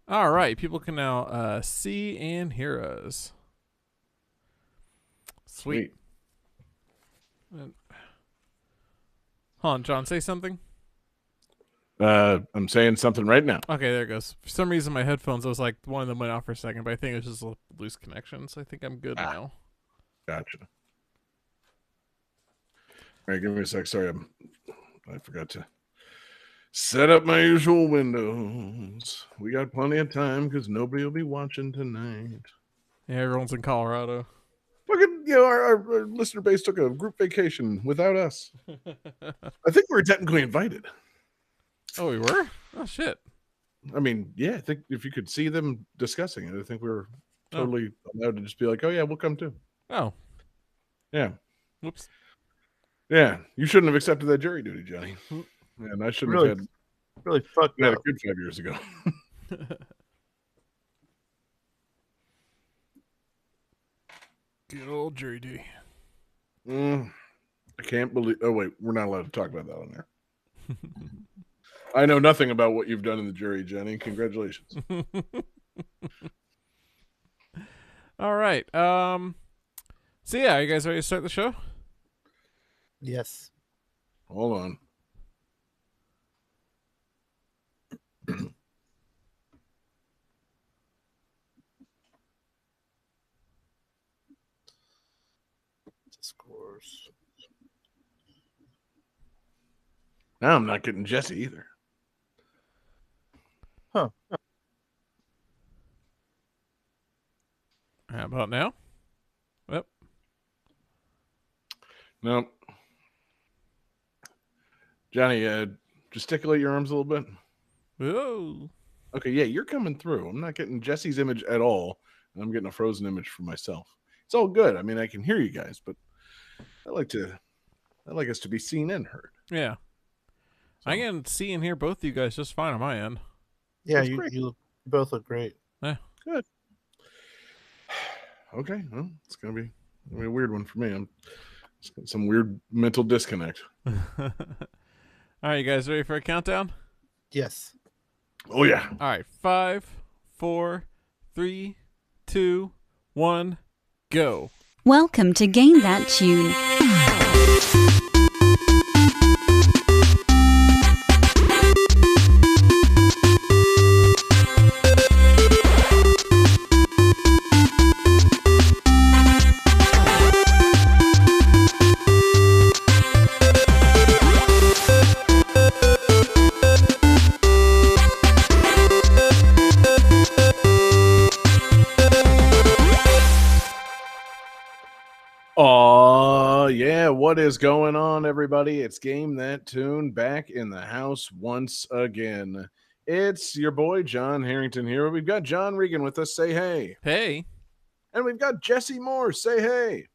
All right, people can now see and hear us. Sweet. Sweet. Hold on, John, say something. I'm saying something right now. Okay, there it goes. For some reason, my headphones, I was like, one of them went off for a second, but I think it was just a loose connection, so I think I'm good now. Gotcha. All right, give me a sec. Sorry, I forgot to set up my usual windows. We got plenty of time because nobody will be watching tonight. Yeah, everyone's in Colorado. Fucking, our listener base took a group vacation without us. I think we were technically invited. Oh, we were? Oh, shit. I mean, yeah, I think if you could see them discussing it, I think we were totally allowed to just be like, oh, yeah, we'll come too. Oh. Yeah. Whoops. Yeah, you shouldn't have accepted that jury duty, Johnny. Man, I shouldn't have had really fucked had up. a good 5 years ago. Good old jury duty. I can't believe. Oh wait, we're not allowed to talk about that on there. I know nothing about what you've done in the jury, Jenny. Congratulations. All right. So yeah, are you guys ready to start the show? Yes. Hold on. Discourse. Now I'm not getting Jesse either. Huh. How about now? Yep. Nope. Johnny, gesticulate your arms a little bit. Whoa. Okay, yeah, you're coming through. I'm not getting Jesse's image at all, and I'm getting a frozen image for myself. It's all good. I mean, I can hear you guys, but I like us to be seen and heard. Yeah. So, I can see and hear both of you guys just fine on my end. Yeah, That's you both look great. good. Okay, well, it's gonna be a weird one for me. I'm just got some weird mental disconnect. All right, you guys ready for a countdown? Yes. Oh yeah. All right, 5, 4, 3, 2, 1, go. Welcome to Game That Tune. Oh yeah, what is going on, everybody? It's Game That Tune back in the house once again. It's your boy John Harrington here. We've got John Regan with us. Say hey. Hey. And we've got Jesse Moore. Say hey.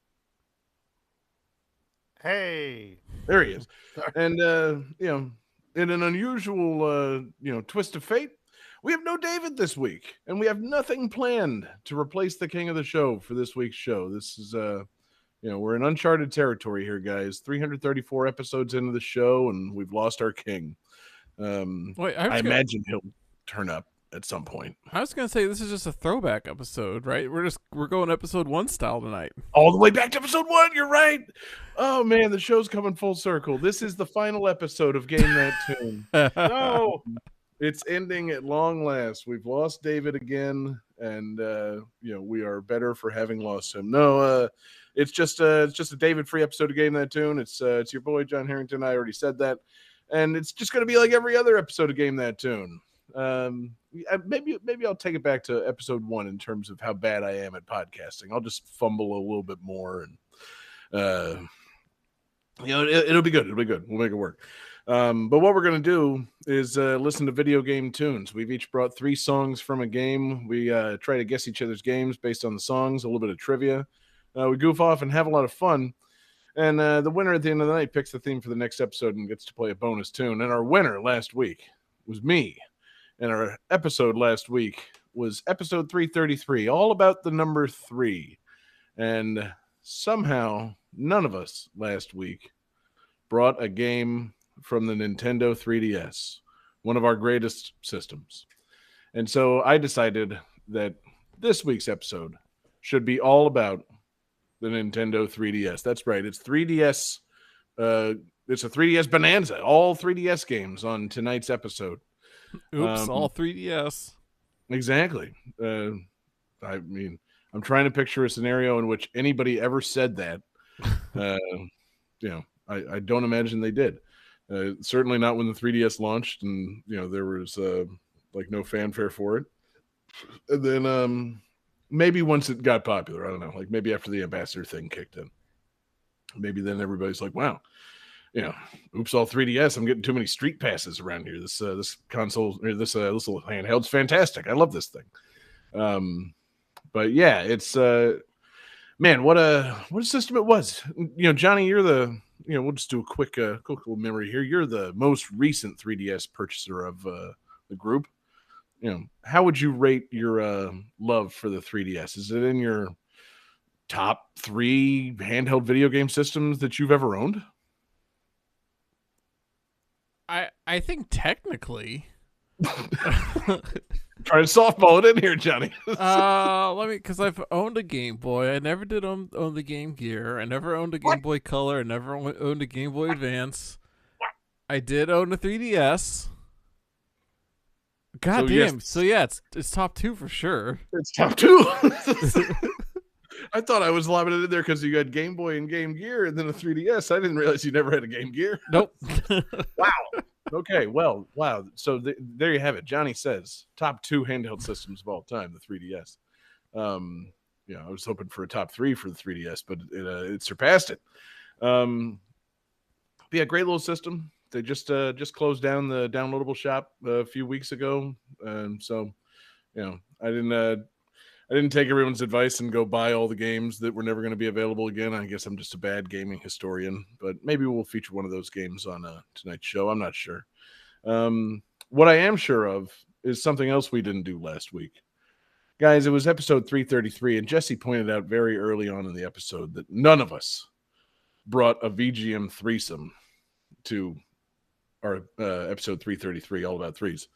Hey. There he is. And in an unusual twist of fate, we have no David this week, and we have nothing planned to replace the king of the show for this week's show. This is we're in uncharted territory here, guys. 334 episodes into the show, and we've lost our king. Wait, I imagine he'll turn up at some point. I was gonna say this is just a throwback episode, right? We're going episode 1 style tonight. All the way back to episode 1. You're right. Oh man, the show's coming full circle. This is the final episode of Game That Tune. No, it's ending at long last. We've lost David again, and we are better for having lost him. No, it's just a David-free episode of Game That Tune. It's your boy John Harrington. I already said that, and it's just going to be like every other episode of Game That Tune. Maybe I'll take it back to episode 1 in terms of how bad I am at podcasting. I'll just fumble a little bit more, and it'll be good. It'll be good. We'll make it work. But what we're going to do is listen to video game tunes. We've each brought 3 songs from a game. We try to guess each other's games based on the songs, a little bit of trivia. We goof off and have a lot of fun. And the winner at the end of the night picks the theme for the next episode and gets to play a bonus tune. And our winner last week was me. And our episode last week was episode 333, all about the number 3. And somehow none of us last week brought a game from the Nintendo 3DS, one of our greatest systems. And so I decided that this week's episode should be all about the Nintendo 3DS. That's right. It's 3DS. It's a 3DS bonanza. All 3DS games on tonight's episode. Oops, all 3DS. Exactly. I mean, I'm trying to picture a scenario in which anybody ever said that. I don't imagine they did. Certainly not when the 3DS launched, and there was like no fanfare for it. And then maybe once it got popular, I don't know, like maybe after the ambassador thing kicked in, maybe then everybody's like, wow, oops, all 3DS. I'm getting too many street passes around here. This console, or this little handheld's fantastic. I love this thing. But yeah, it's man, what a system it was. Johnny, you're the we'll just do a quick little memory here. You're the most recent 3DS purchaser of the group. How would you rate your love for the 3DS? Is it in your top 3 handheld video game systems that you've ever owned? I think technically. Try to softball it in here, Johnny. Because I've owned a Game Boy. I never did own the Game Gear. I never owned a Game Boy Color. I never owned a Game Boy Advance. I did own a 3DS. God damn. Yes. So yeah, it's top 2 for sure. It's top 2. I thought I was lobbing it in there because you had Game Boy and Game Gear and then a 3DS. I didn't realize you never had a Game Gear. Nope. Wow. Okay, well, wow. So there you have it. Johnny says top 2 handheld systems of all time, the 3DS. I was hoping for a top 3 for the 3DS, but it surpassed it. Yeah, great little system. They just closed down the downloadable shop a few weeks ago, so I didn't take everyone's advice and go buy all the games that were never going to be available again. I guess I'm just a bad gaming historian, but maybe we'll feature one of those games on tonight's show. I'm not sure. What I am sure of is something else we didn't do last week. Guys, it was episode 333, and Jesse pointed out very early on in the episode that none of us brought a VGM threesome to our episode 333, all about threes.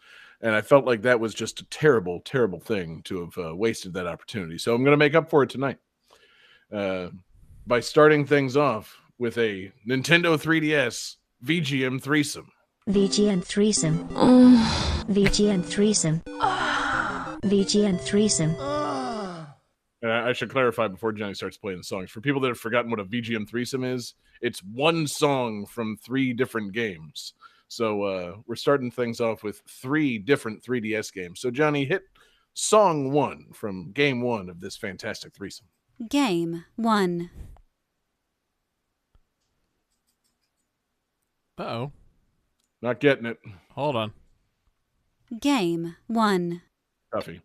And I felt like that was just a terrible, terrible thing to have wasted that opportunity. So I'm going to make up for it tonight by starting things off with a Nintendo 3DS VGM threesome. VGM threesome. VGM threesome. VGM threesome. And I should clarify before Johnny starts playing the songs. For people that have forgotten what a VGM threesome is, it's one song from 3 different games. So we're starting things off with 3 different 3DS games. So Johnny, hit song 1 from game 1 of this fantastic threesome. Game 1. Uh-oh. Not getting it. Hold on. Game 1. Tuffy.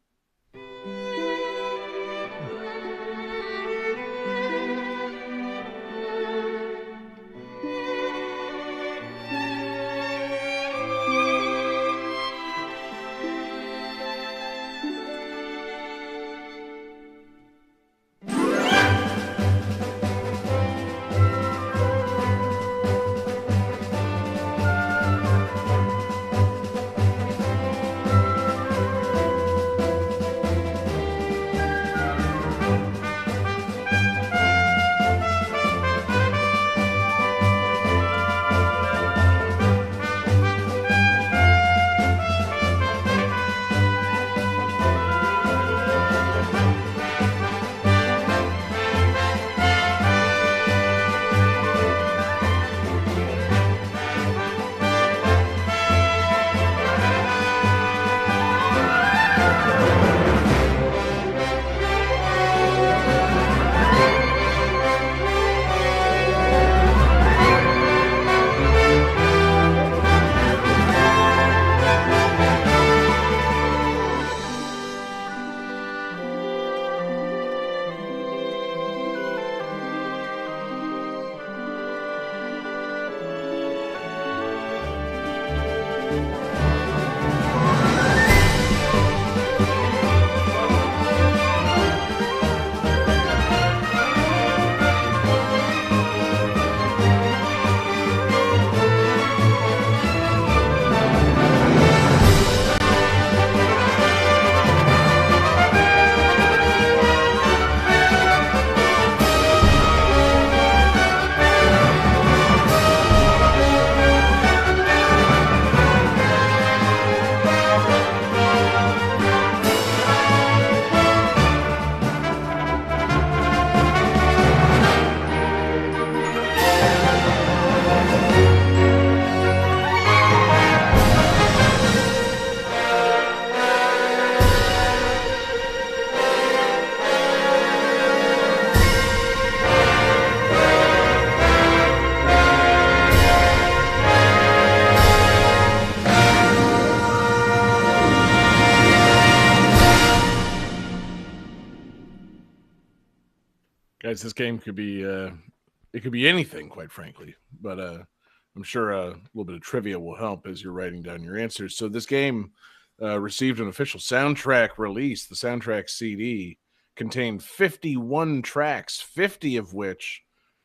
Guys, this game could be it could be anything, quite frankly. But I'm sure a little bit of trivia will help as you're writing down your answers. So this game received an official soundtrack release. The soundtrack CD contained 51 tracks, 50 of which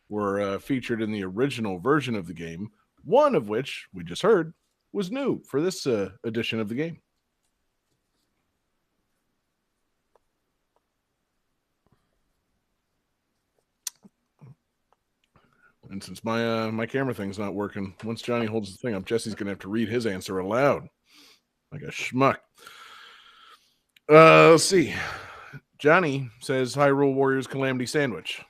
were featured in the original version of the game, one of which we just heard was new for this edition of the game. And since my my camera thing's not working, once Johnny holds the thing up, Jesse's going to have to read his answer aloud like a schmuck. Let's see. Johnny says Hyrule Warriors Calamity Sandwich.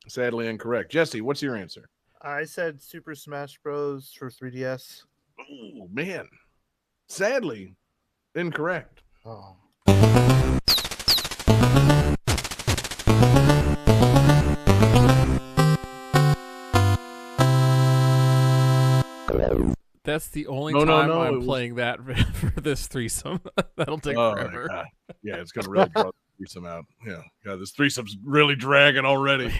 Sadly incorrect. Jesse, what's your answer? I said Super Smash Bros. For 3DS. Oh, man. Sadly incorrect. Oh. That's the only No, time it I'm was- playing that for this threesome. That'll take Oh, forever. my God. Yeah, it's going to really draw the threesome out. Yeah, this threesome's really dragging already.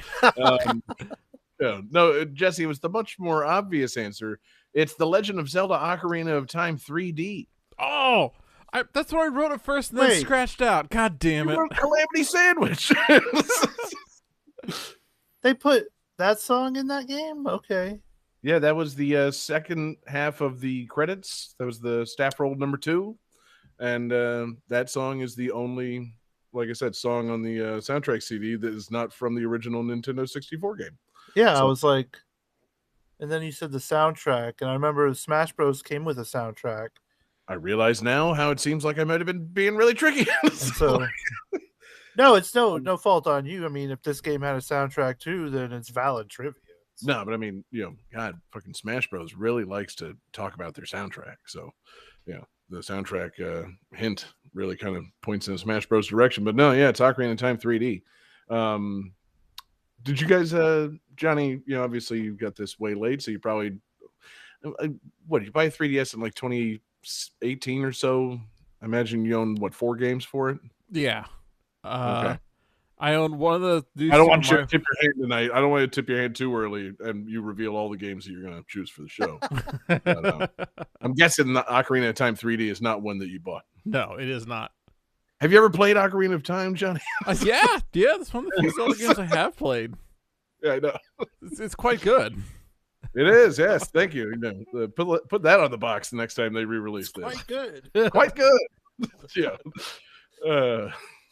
Yeah. No, Jesse, it was the much more obvious answer. It's The Legend of Zelda Ocarina of Time 3D. Oh, that's what I wrote at first and then Wait. scratched out. God damn You it. wrote Calamity Sandwich. They put that song in that game? Okay. Yeah, that was the second half of the credits. That was the staff roll number 2. And that song is the only, like I said, song on the soundtrack CD that is not from the original Nintendo 64 game. Yeah, I So- was like, and then you said the soundtrack, and I remember Smash Bros. Came with a soundtrack. I realize now how it seems like I might have been being really tricky. And so, no, it's no fault on you. I mean, if this game had a soundtrack too, then it's valid trivia. No, but I mean, God, fucking Smash Bros. Really likes to talk about their soundtrack. So, the soundtrack hint really kind of points in Smash Bros. Direction. But no, yeah, it's Ocarina of Time 3D. Did you guys, Johnny, obviously you got this way late, so you probably, what, did you buy a 3DS in like 2018 or so? I imagine you own, 4 games for it? Yeah. Okay. I own one of the. I don't want you to tip your hand tonight. I don't want you to tip your hand too early and you reveal all the games that you're going to choose for the show. But, I'm guessing the Ocarina of Time 3D is not one that you bought. No, it is not. Have you ever played Ocarina of Time, Johnny? Yeah, that's one of the few Zelda games I have played. Yeah, I know. It's quite good. It is, yes. Thank you. Put that on the box the next time they re-release this. Quite good. Quite good. Yeah.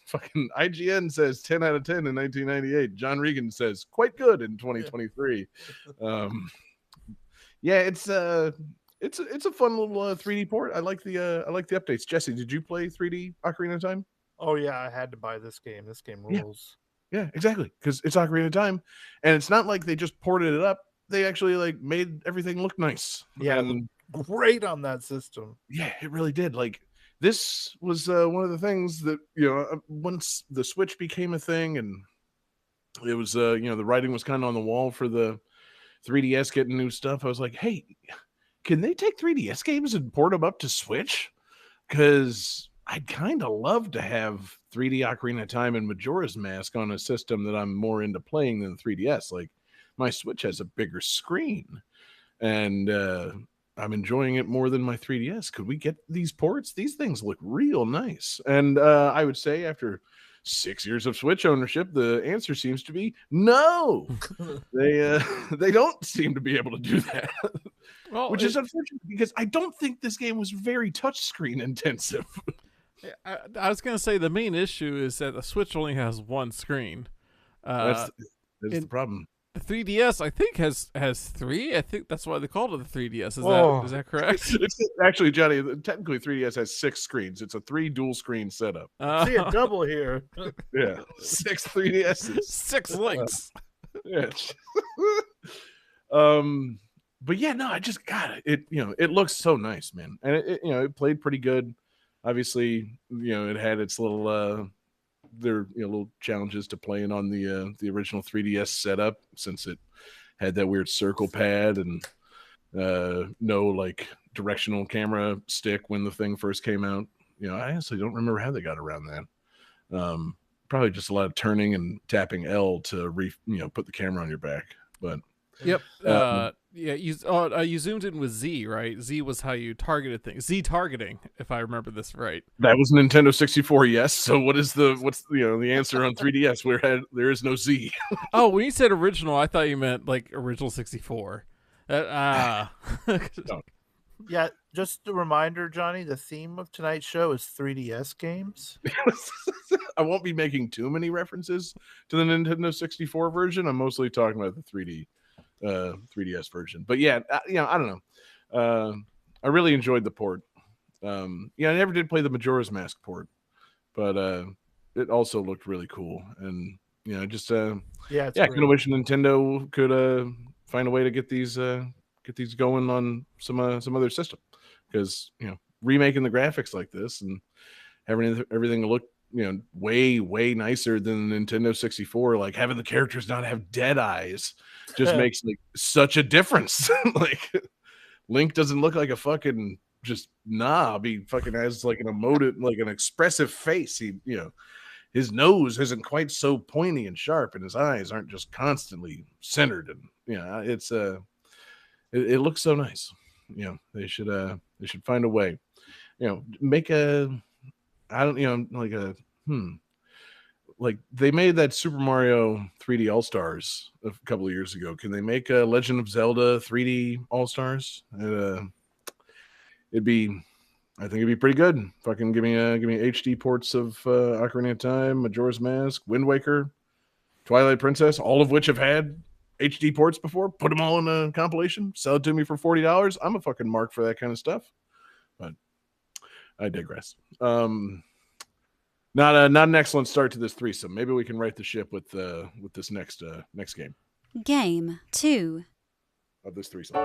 Fucking IGN says 10 out of 10 in 1998. John Regan says quite good in 2023. Yeah, it's a fun little 3D port. I like the updates. Jesse, did you play 3D Ocarina of Time? Oh yeah, I had to buy this game. This game rules. Yeah, exactly. Because it's Ocarina of Time, and it's not like they just ported it up. They actually made everything look nice. Yeah, and great on that system. yeah, it really did. This was one of the things that once the Switch became a thing, and it was the writing was kind of on the wall for the 3DS getting new stuff. I was like, hey, can they take 3DS games and port them up to Switch? Because I'd kind of love to have 3D Ocarina of Time and Majora's Mask on a system that I'm more into playing than the 3DS. Like, my Switch has a bigger screen, and I'm enjoying it more than my 3DS. Could we get these ports? These things look real nice. And I would say after 6 years of Switch ownership, the answer seems to be no. They don't seem to be able to do that. Well, Which is unfortunate because I don't think this game was very touchscreen intensive. I was gonna say the main issue is that the Switch only has one screen. That's the problem. The 3DS, I think, has 3. I think that's why they called it the 3DS. Is that correct? It's actually, Johnny, technically 3DS has 6 screens. It's a 3 dual screen setup. See a double here. Yeah. 6 3DSs. 6 links. Yeah. But yeah, no, I just got it. It looks so nice, man. And it played pretty good. Obviously, it had its little little challenges to playing on the original 3DS setup, since it had that weird circle pad and no directional camera stick when the thing first came out. I honestly don't remember how they got around that. probably just a lot of turning and tapping L to put the camera on your back. But Yep. You zoomed in with Z, right? Z was how you targeted things. Z targeting, if I remember this right. that was Nintendo 64, yes. So what's the answer on 3DS where there is no Z? Oh, when you said original, I thought you meant like original 64. No. Yeah, just a reminder, Johnny, the theme of tonight's show is 3DS games. I won't be making too many references to the Nintendo 64 version. I'm mostly talking about the 3DS version. But yeah, I don't know. I really enjoyed the port. I never did play the Majora's Mask port, but it also looked really cool. And just kind of wish Nintendo could find a way to get these going on some other system, because remaking the graphics like this and having everything look way nicer than Nintendo 64, like having the characters not have dead eyes just makes like such a difference. Like Link doesn't look like a fucking just knob. He fucking has like an expressive face. His nose isn't quite so pointy and sharp, and his eyes aren't just constantly centered. And it's it looks so nice. They should find a way. Make like they made that Super Mario 3D All Stars a couple of years ago. Can they make a Legend of Zelda 3D All Stars? I think it'd be pretty good. Fucking give me HD ports of Ocarina of Time, Majora's Mask, Wind Waker, Twilight Princess, all of which have had HD ports before. Put them all in a compilation, sell it to me for $40. I'm a fucking mark for that kind of stuff. But I digress. Not an excellent start to this threesome. Maybe we can right the ship with this next game. Game 2. Of this threesome.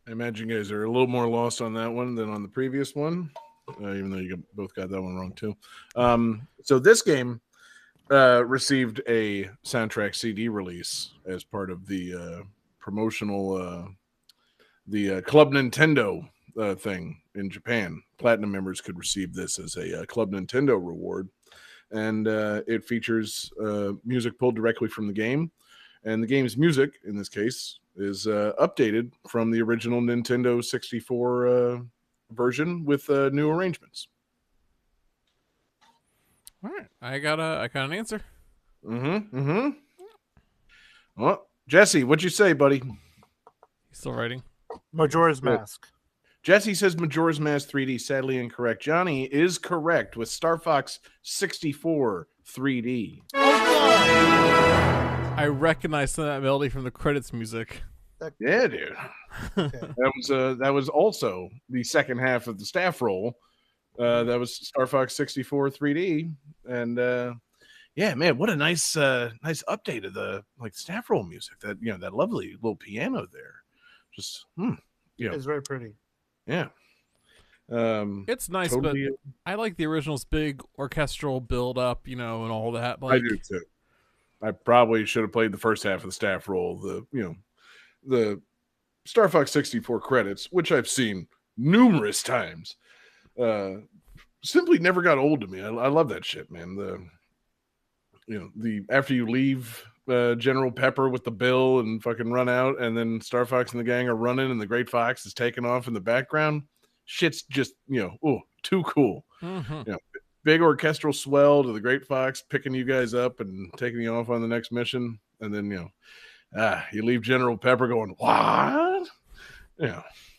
I imagine you guys are a little more lost on that one than on the previous one, even though you both got that one wrong too. So this game received a soundtrack CD release as part of the promotional the Club Nintendo thing in Japan. Platinum members could receive this as a Club Nintendo reward, and it features music pulled directly from the game. And the game's music, in this case, is updated from the original Nintendo 64 version with new arrangements. All right, I got an answer. Well, Jesse, what'd you say, buddy? He's still writing. Majora's Mask. Jesse says Majora's Mask 3D. Sadly incorrect. Johnny is correct with Star Fox 64 3D. I recognize that melody from the credits music. Yeah, dude. Okay. That was also the second half of the staff roll. That was Star Fox 64 3D, and yeah, man, what a nice update of the staff roll music. That that lovely little piano there, just It's very pretty. Yeah. It's nice, totally, but I like the original's big orchestral build up, and all that. I do too. I probably should have played the first half of the staff roll. The Star Fox 64 credits, which I've seen numerous times, simply never got old to me. I love that shit, man. The after you leave General Pepper with the bill and fucking run out, and then Star Fox and the gang are running, and the Great Fox is taking off in the background. Shit's just too cool. Mm-hmm. Big orchestral swell to the Great Fox picking you guys up and taking you off on the next mission, and then you leave General Pepper going, what?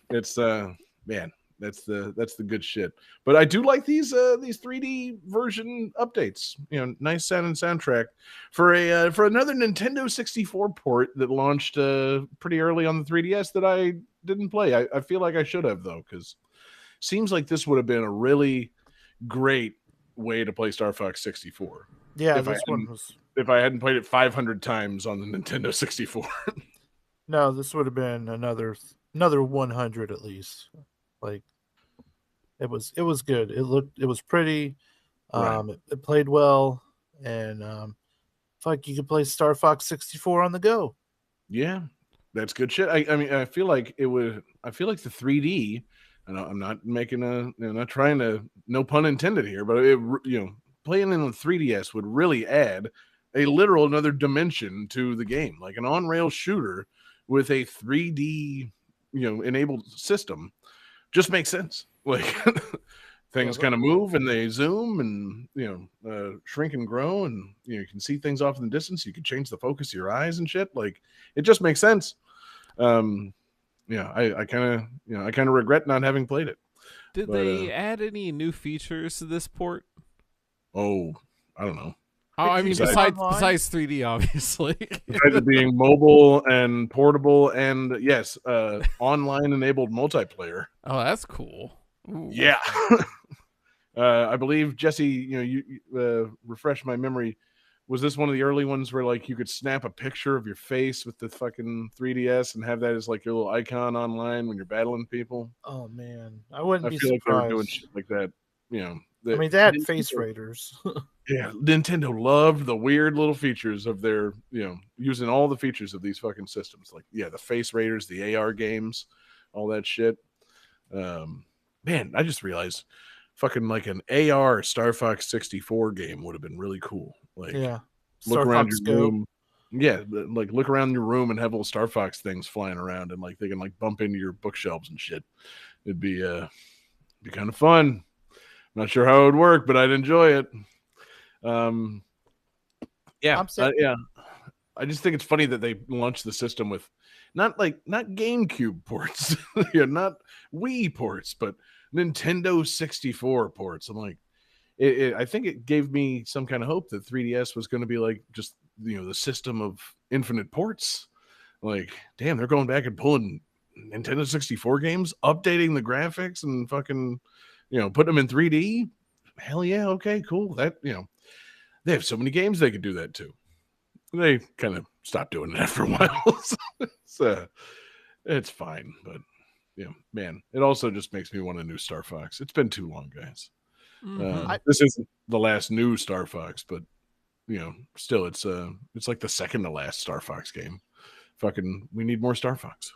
It's man, that's the good shit. But I do like these 3D version updates. Nice sound and soundtrack for another Nintendo 64 port that launched pretty early on the 3DS that I didn't play. I feel like I should have, though, because seems like this would have been a really great way to play Star Fox 64. Yeah, if I hadn't played it 500 times on the Nintendo 64. No, this would have been another 100 at least. Like it was good. It was pretty. Right. It played well, and like you could play Star Fox 64 on the go. Yeah, that's good shit. I mean, I feel like the 3D. And I'm not making not trying to, no pun intended here, but playing in the 3DS would really add a literal another dimension to the game, like an on-rail shooter with a 3D enabled system. Just makes sense. Like things kind of move and they zoom and shrink and grow, and you can see things off in the distance. You can change the focus of your eyes and shit. Like it just makes sense. I kind of regret not having played it. Did they add any new features to this port? Oh, I don't know. Oh, I mean, besides 3D, obviously. Besides it being mobile and portable, and yes, online enabled multiplayer. Oh, that's cool. Ooh. Yeah. I believe Jesse, you refresh my memory. Was this one of the early ones where you could snap a picture of your face with the fucking 3DS and have that as your little icon online when you're battling people? Oh man, I wouldn't be feel surprised. like they were doing shit like that. They had face raiders. Yeah, Nintendo loved the weird little features of their, using all the features of these fucking systems. The face raiders, the AR games, all that shit. Man, I just realized fucking an AR Star Fox 64 game would have been really cool. Yeah. Look around your room. Yeah, look around your room and have little Star Fox things flying around, and they can bump into your bookshelves and shit. It'd be kind of fun. I'm not sure how it would work, but I'd enjoy it. Yeah. I just think it's funny that they launched the system with not GameCube ports, not Wii ports, but Nintendo 64 ports. I'm like, I think it gave me some kind of hope that 3DS was going to be just the system of infinite ports. Damn, they're going back and pulling Nintendo 64 games, updating the graphics and fucking putting them in 3D. Hell yeah, okay, cool. That they have so many games they could do that too. They kind of stopped doing that for a while. So it's fine, but man, it also just makes me want a new Star Fox. It's been too long, guys. Mhm. This isn't the last new Star Fox, but still, it's like the second to last Star Fox game. Fucking, we need more Star Fox.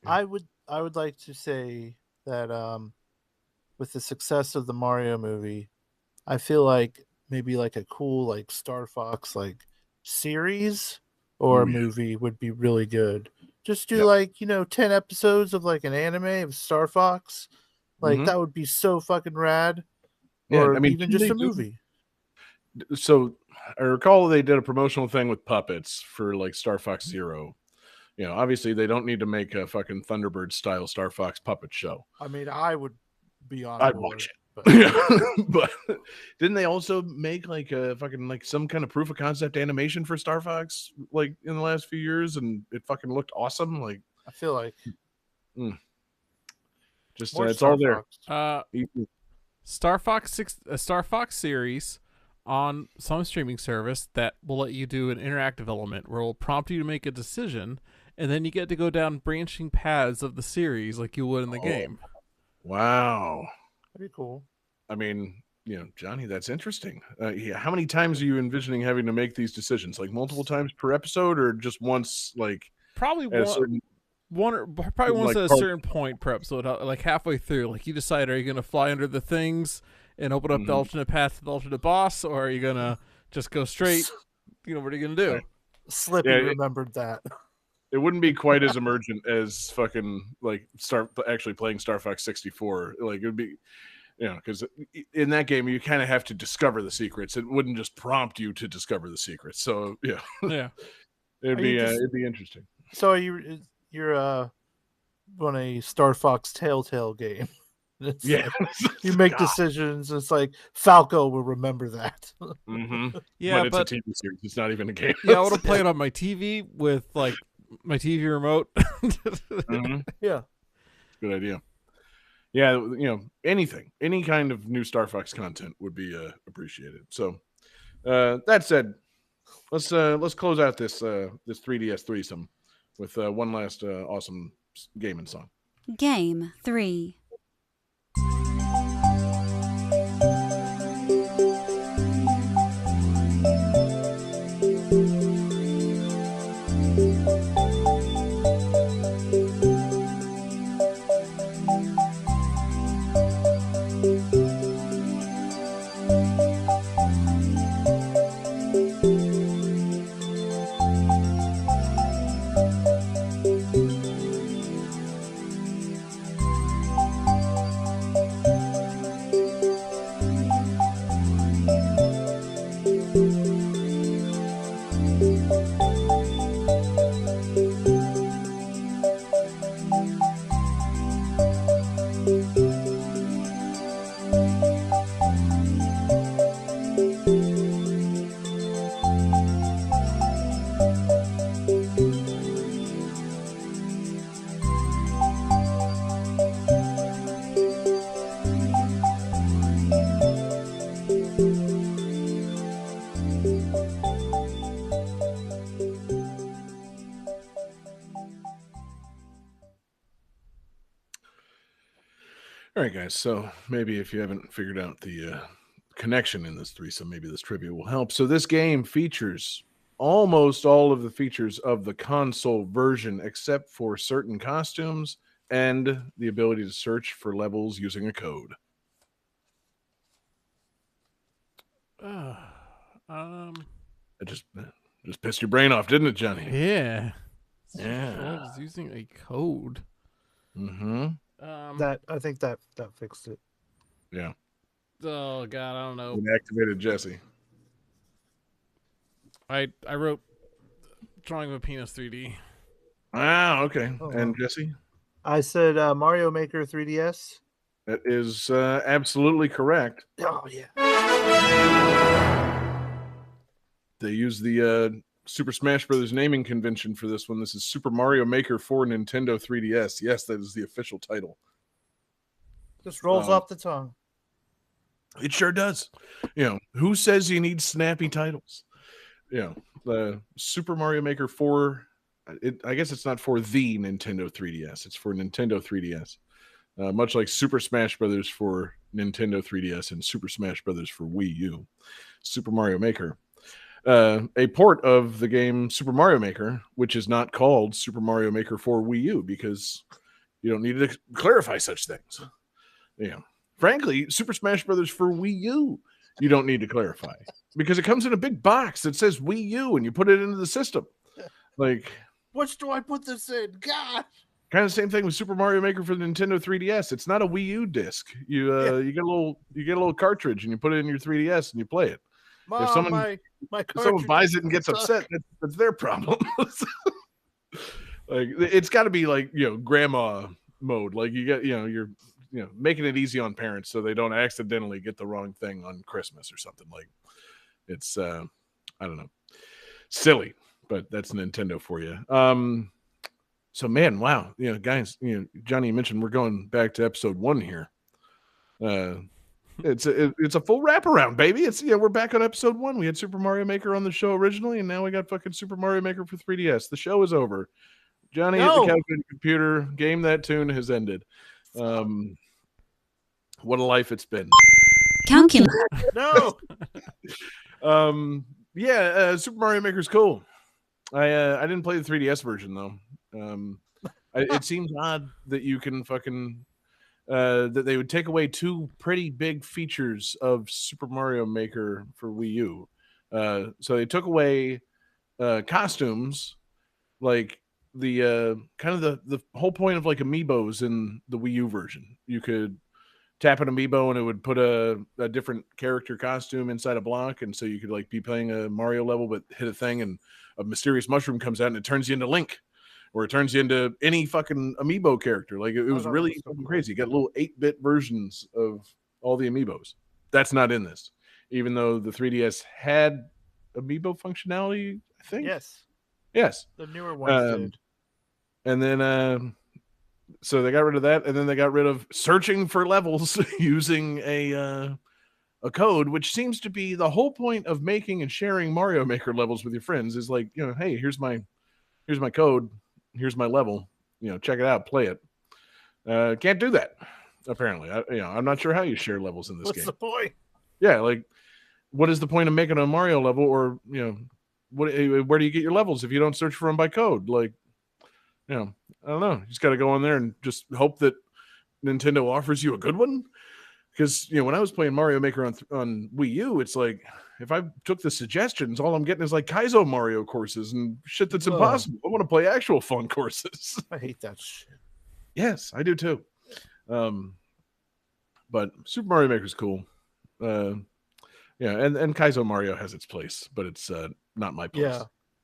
I would like to say that with the success of the Mario movie, I feel like maybe like a cool like Star Fox like series or Ooh, yeah. movie would be really good. Just do Yep. like 10 episodes of like an anime of Star Fox. Like Mhm. that would be so fucking rad. Yeah, Or I mean, even didn't just they a do- movie. So I recall they did a promotional thing with puppets for like Star Fox Zero. Obviously they don't need to make a fucking Thunderbird style Star Fox puppet show. I mean, I would be on I'd board. watch it. But But didn't they also make like a fucking like some kind of proof of concept animation for Star Fox like in the last few years, and it fucking looked awesome? Like, I feel like just more it's Star all there. Fox. Star Fox series on some streaming service that will let you do an interactive element where it will prompt you to make a decision, and then you get to go down branching paths of the series like you would in the game. Wow. That'd be cool. I mean, Johnny, that's interesting. How many times are you envisioning having to make these decisions? Like multiple times per episode, or just once? Like Probably at a certain, probably once like, at a part- certain point per episode, like halfway through. Like you decide, are you going to fly under the things and open up the Mhm. alternate path to the alternate boss, or are you going to just go straight? What are you going to do? Right. Slippy Yeah, remembered that. it wouldn't be quite as emergent as fucking like actually playing Star Fox 64. Like it would be, because in that game you kind of have to discover the secrets. It wouldn't just prompt you to discover the secrets. So yeah, Yeah. it'd Are you be just- it'd be interesting. So you're on a Star Fox Telltale game. It's Yeah, like, you make God. decisions. It's like Falco will remember that. Mm-hmm. Yeah, But it's but a TV series. It's not even a game. yeah, I want to play it on my TV with like my TV remote. Mhm. Yeah. Good idea. Yeah, any kind of new Star Fox content would be appreciated. So that said, let's close out this 3DS threesome with one last awesome gaming song. Game 3. All right, guys. So maybe if you haven't figured out the connection in this threesome, maybe this trivia will help. So this game features almost all of the features of the console version, except for certain costumes and the ability to search for levels using a code. It just pissed your brain off, didn't it, Johnny? Yeah. Yeah. I was using a code. Mm-hmm. I think that fixed it. Yeah. Oh God, I don't know. Inactivated Jesse. I wrote drawing of a penis 3D. Ah, okay. Oh, And wow. Jesse? I said Mario Maker 3DS. That is absolutely correct. Oh yeah. They use the Super Smash Brothers naming convention for this one. This is Super Mario Maker for Nintendo 3DS. Yes, that is the official title. Just rolls off the tongue. It sure does. Who says you need snappy titles? The Super Mario Maker 4 I guess it's not for the Nintendo 3DS. It's for Nintendo 3DS. Much like Super Smash Brothers for Nintendo 3DS and Super Smash Brothers for Wii U. Super Mario Maker. A port of the game Super Mario Maker, which is not called Super Mario Maker for Wii U because you don't need to clarify such things. Frankly, Super Smash Brothers for Wii U, you don't need to clarify because it comes in a big box that says Wii U and you put it into the system. Like, which do I put this in? God. Kind of the same thing with Super Mario Maker for the Nintendo 3DS. It's not a Wii U disc. You get a little cartridge and you put it in your 3DS and you play it. Mom, if someone buys it and gets upset, that's their problem. Like it's got to be like grandma mode. Like you're making it easy on parents so they don't accidentally get the wrong thing on Christmas or something. Like it's I don't know, silly, but that's Nintendo for you. So man, wow, guys, Johnny, you mentioned we're going back to episode 1 here. It's a full wraparound, baby. It's we're back on episode 1. We had Super Mario Maker on the show originally, and now we got fucking Super Mario Maker for 3DS. The show is over. Johnny at the couch and computer. Game That Tune has ended. What a life it's been. Calculate. No. Super Mario Maker's cool. I didn't play the 3DS version though. It seems odd that you can fucking that they would take away 2 pretty big features of Super Mario Maker for Wii U. So they took away costumes, like the kind of the whole point of like amiibos in the Wii U version. You could tap an amiibo and it would put a different character costume inside a block, and so you could like be playing a Mario level but hit a thing and a mysterious mushroom comes out and it turns you into Link. Or it turns you into any fucking amiibo character. Like it was really fucking crazy. You got little 8-bit versions of all the amiibos. That's not in this, even though the 3DS had amiibo functionality. I think. Yes. The newer ones did. And then, so they got rid of that, and then they got rid of searching for levels using a code, which seems to be the whole point of making and sharing Mario Maker levels with your friends. Is like, hey, here's my code. Here's my level, check it out, play it. Can't do that, apparently. I'm not sure how you share levels in this game. What's the point? Yeah, like, what is the point of making a Mario level, or, where do you get your levels if you don't search for them by code? Like, I don't know. You just got to go on there and just hope that Nintendo offers you a good one. Because, when I was playing Mario Maker on Wii U, it's like, if I took the suggestions, all I'm getting is like Kaizo Mario courses and shit that's impossible. I want to play actual fun courses. I hate that shit. Yes, I do too. But Super Mario Maker is cool. And Kaizo Mario has its place, but it's not my place.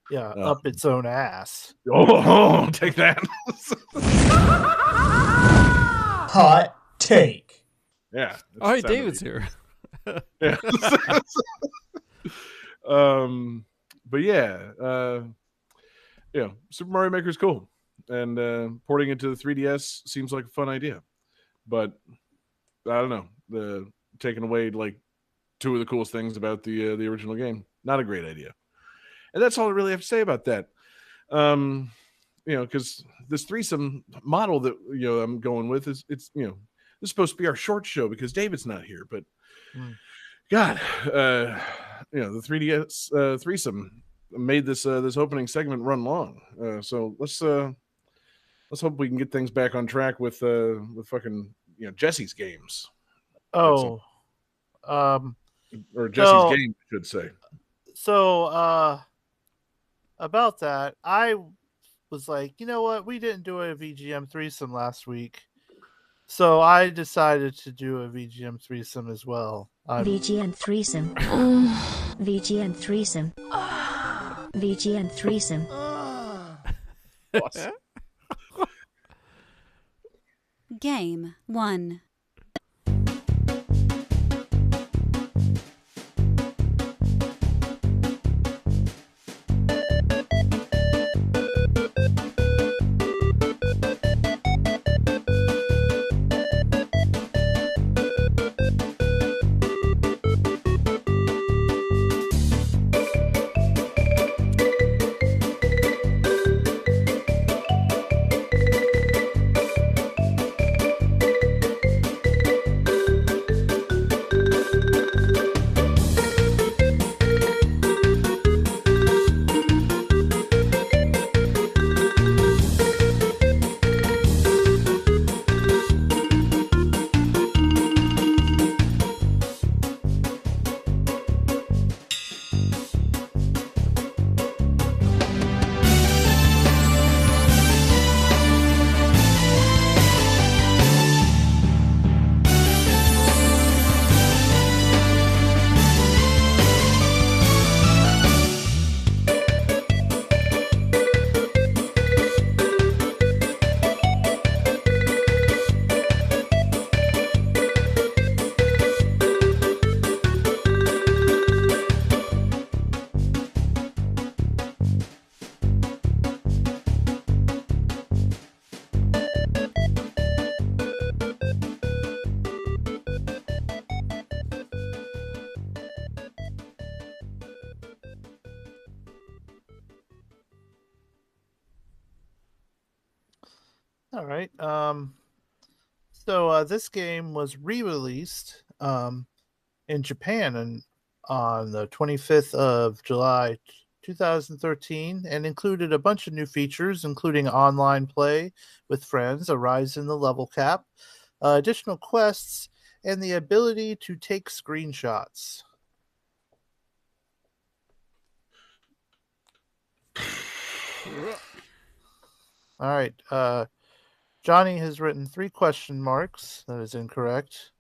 Yeah, up its own ass. Oh, take that. Hot take. Yeah. All right, David's here. Yeah. But Super Mario Maker is cool, and porting it to the 3DS seems like a fun idea. But I don't know, the taking away like 2 of the coolest things about the original game, not a great idea. And that's all I really have to say about that. Because this threesome model that I'm going with is this is supposed to be our short show because David's not here, but. God, the 3DS threesome made this opening segment run long. So let's hope we can get things back on track with fucking Jesse's games. Oh, or Jesse's game, I should say. So about that, I was like, you know what? We didn't do a VGM threesome last week. So I decided to do a VGM threesome as well. VGM threesome. VGM threesome. VGM threesome. Awesome. Game 1. All right. So this game was re-released in Japan on the 25th of July 2013 and included a bunch of new features, including online play with friends, a rise in the level cap, additional quests, and the ability to take screenshots. All right. Johnny has written 3 question marks. That is incorrect.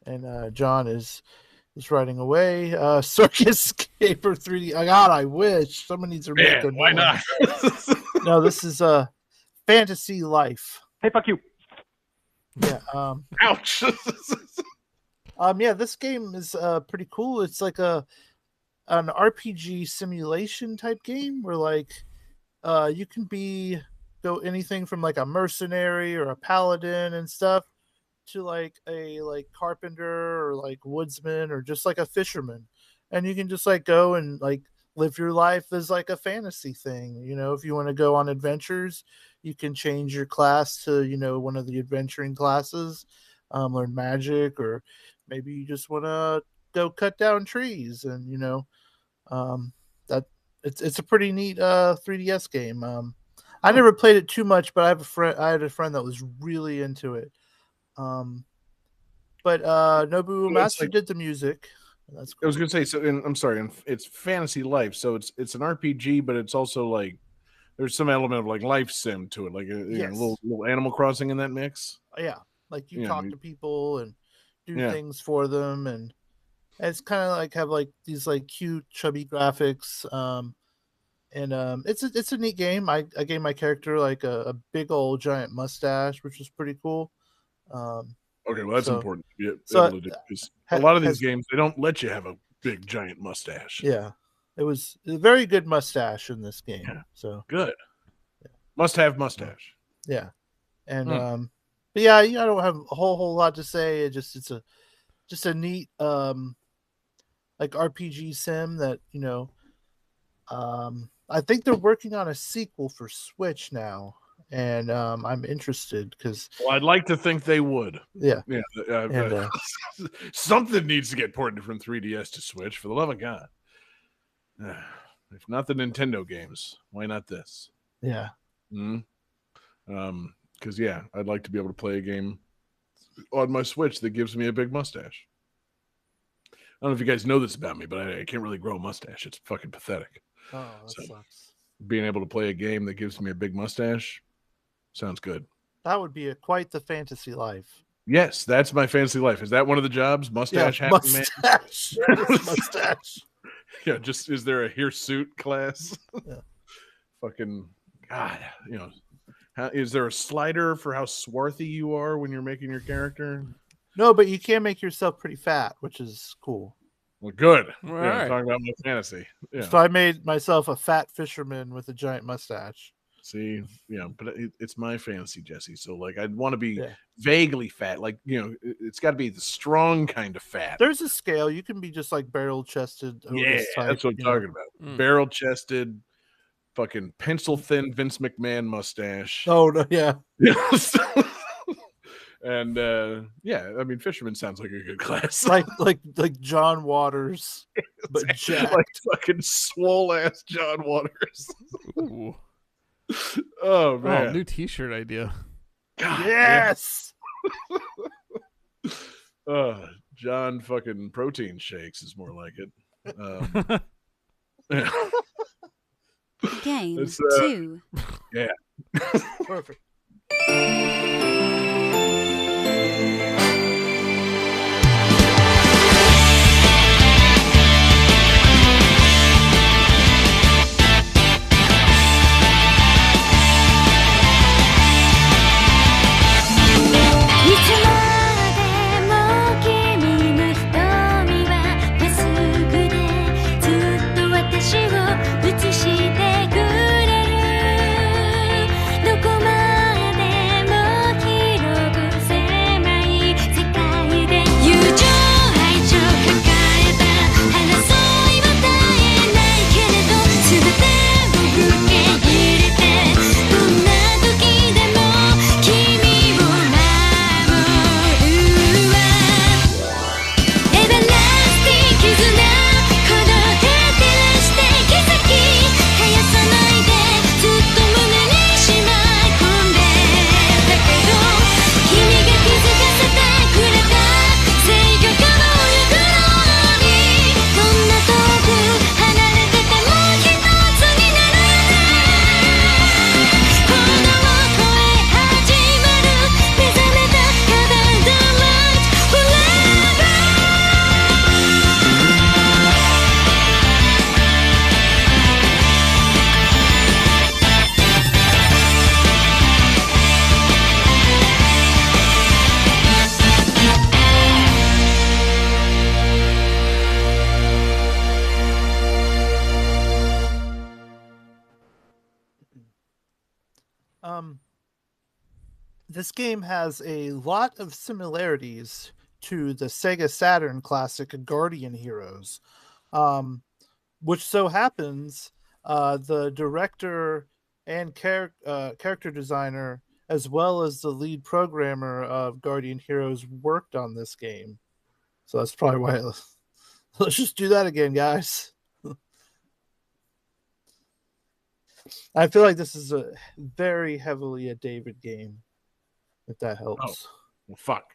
And John is writing away. Circus Caper 3D. God, I wish someone needs to make a Man, why new not? one. No, this is Fantasy Life. Hey, fuck you. Yeah. Ouch. Yeah, this game is pretty cool. It's like an RPG simulation type game where like you can go anything from like a mercenary or a paladin and stuff to like a carpenter or like woodsman or just like a fisherman, and you can just like go and like live your life as like a fantasy thing. You know, if you want to go on adventures, you can change your class to, you know, one of the adventuring classes, learn magic, or maybe you just want to go cut down trees. And you know, that it's a pretty neat 3DS game. I never played it too much, but I had a friend that was really into it. But Nobuo Uematsu did the music. That's cool. I was gonna say, so I'm sorry, it's Fantasy Life, so it's an RPG, but it's also like there's some element of like life sim to it, like a little Animal Crossing in that mix. Yeah, like you talk to people and do things for them, and it's kind of like have like these like cute chubby graphics. It's a neat game. I gave my character like a big old giant mustache, which was pretty cool. Okay, well that's important to be able to do, because a lot of these games they don't let you have a big giant mustache. Yeah, it was a very good mustache in this game. Yeah. So good. Yeah. Must have mustache. Yeah, and but yeah, I don't have a whole lot to say. It's a neat like RPG sim that, you know, I think they're working on a sequel for Switch now. And I'm interested because I'd like to think they would. Yeah. Something needs to get ported from 3DS to Switch, for the love of God. If not the Nintendo games, why not this? Yeah. Because I'd like to be able to play a game on my Switch that gives me a big mustache. I don't know if you guys know this about me, but I can't really grow a mustache. It's fucking pathetic. Oh, that sucks. Being able to play a game that gives me a big mustache sounds good. That would be quite the fantasy life. Yes, that's my fantasy life. Is that one of the jobs? Mustache, yeah, happy mustache. man. Mustache. Yeah, just is there a hirsute class? Yeah. Fucking God, you know, is there a slider for how swarthy you are when you're making your character? No, but you can make yourself pretty fat, which is cool. Well, good. All yeah, right. Talking about my fantasy. Yeah. So I made myself a fat fisherman with a giant mustache. See, but it's my fantasy, Jesse. So, like, I'd want to be vaguely fat. Like, you know, it's got to be the strong kind of fat. There's a scale. You can be just like barrel chested. Yeah, that's what I'm talking about. Barrel chested, fucking pencil thin Vince McMahon mustache. Oh no, yeah. And I mean, fisherman sounds like a good class. like John Waters, but jacked. Like fucking swole ass John Waters. Ooh. Oh man, new T-shirt idea. God, yes. John fucking protein shakes is more like it. Game 2. Yeah. Perfect. This game has a lot of similarities to the Sega Saturn classic Guardian Heroes, which so happens the director and character designer, as well as the lead programmer of Guardian Heroes, worked on this game. So that's probably why. Let's just do that again, guys. I feel like this is a very heavily a David game, if that helps. Well, fuck.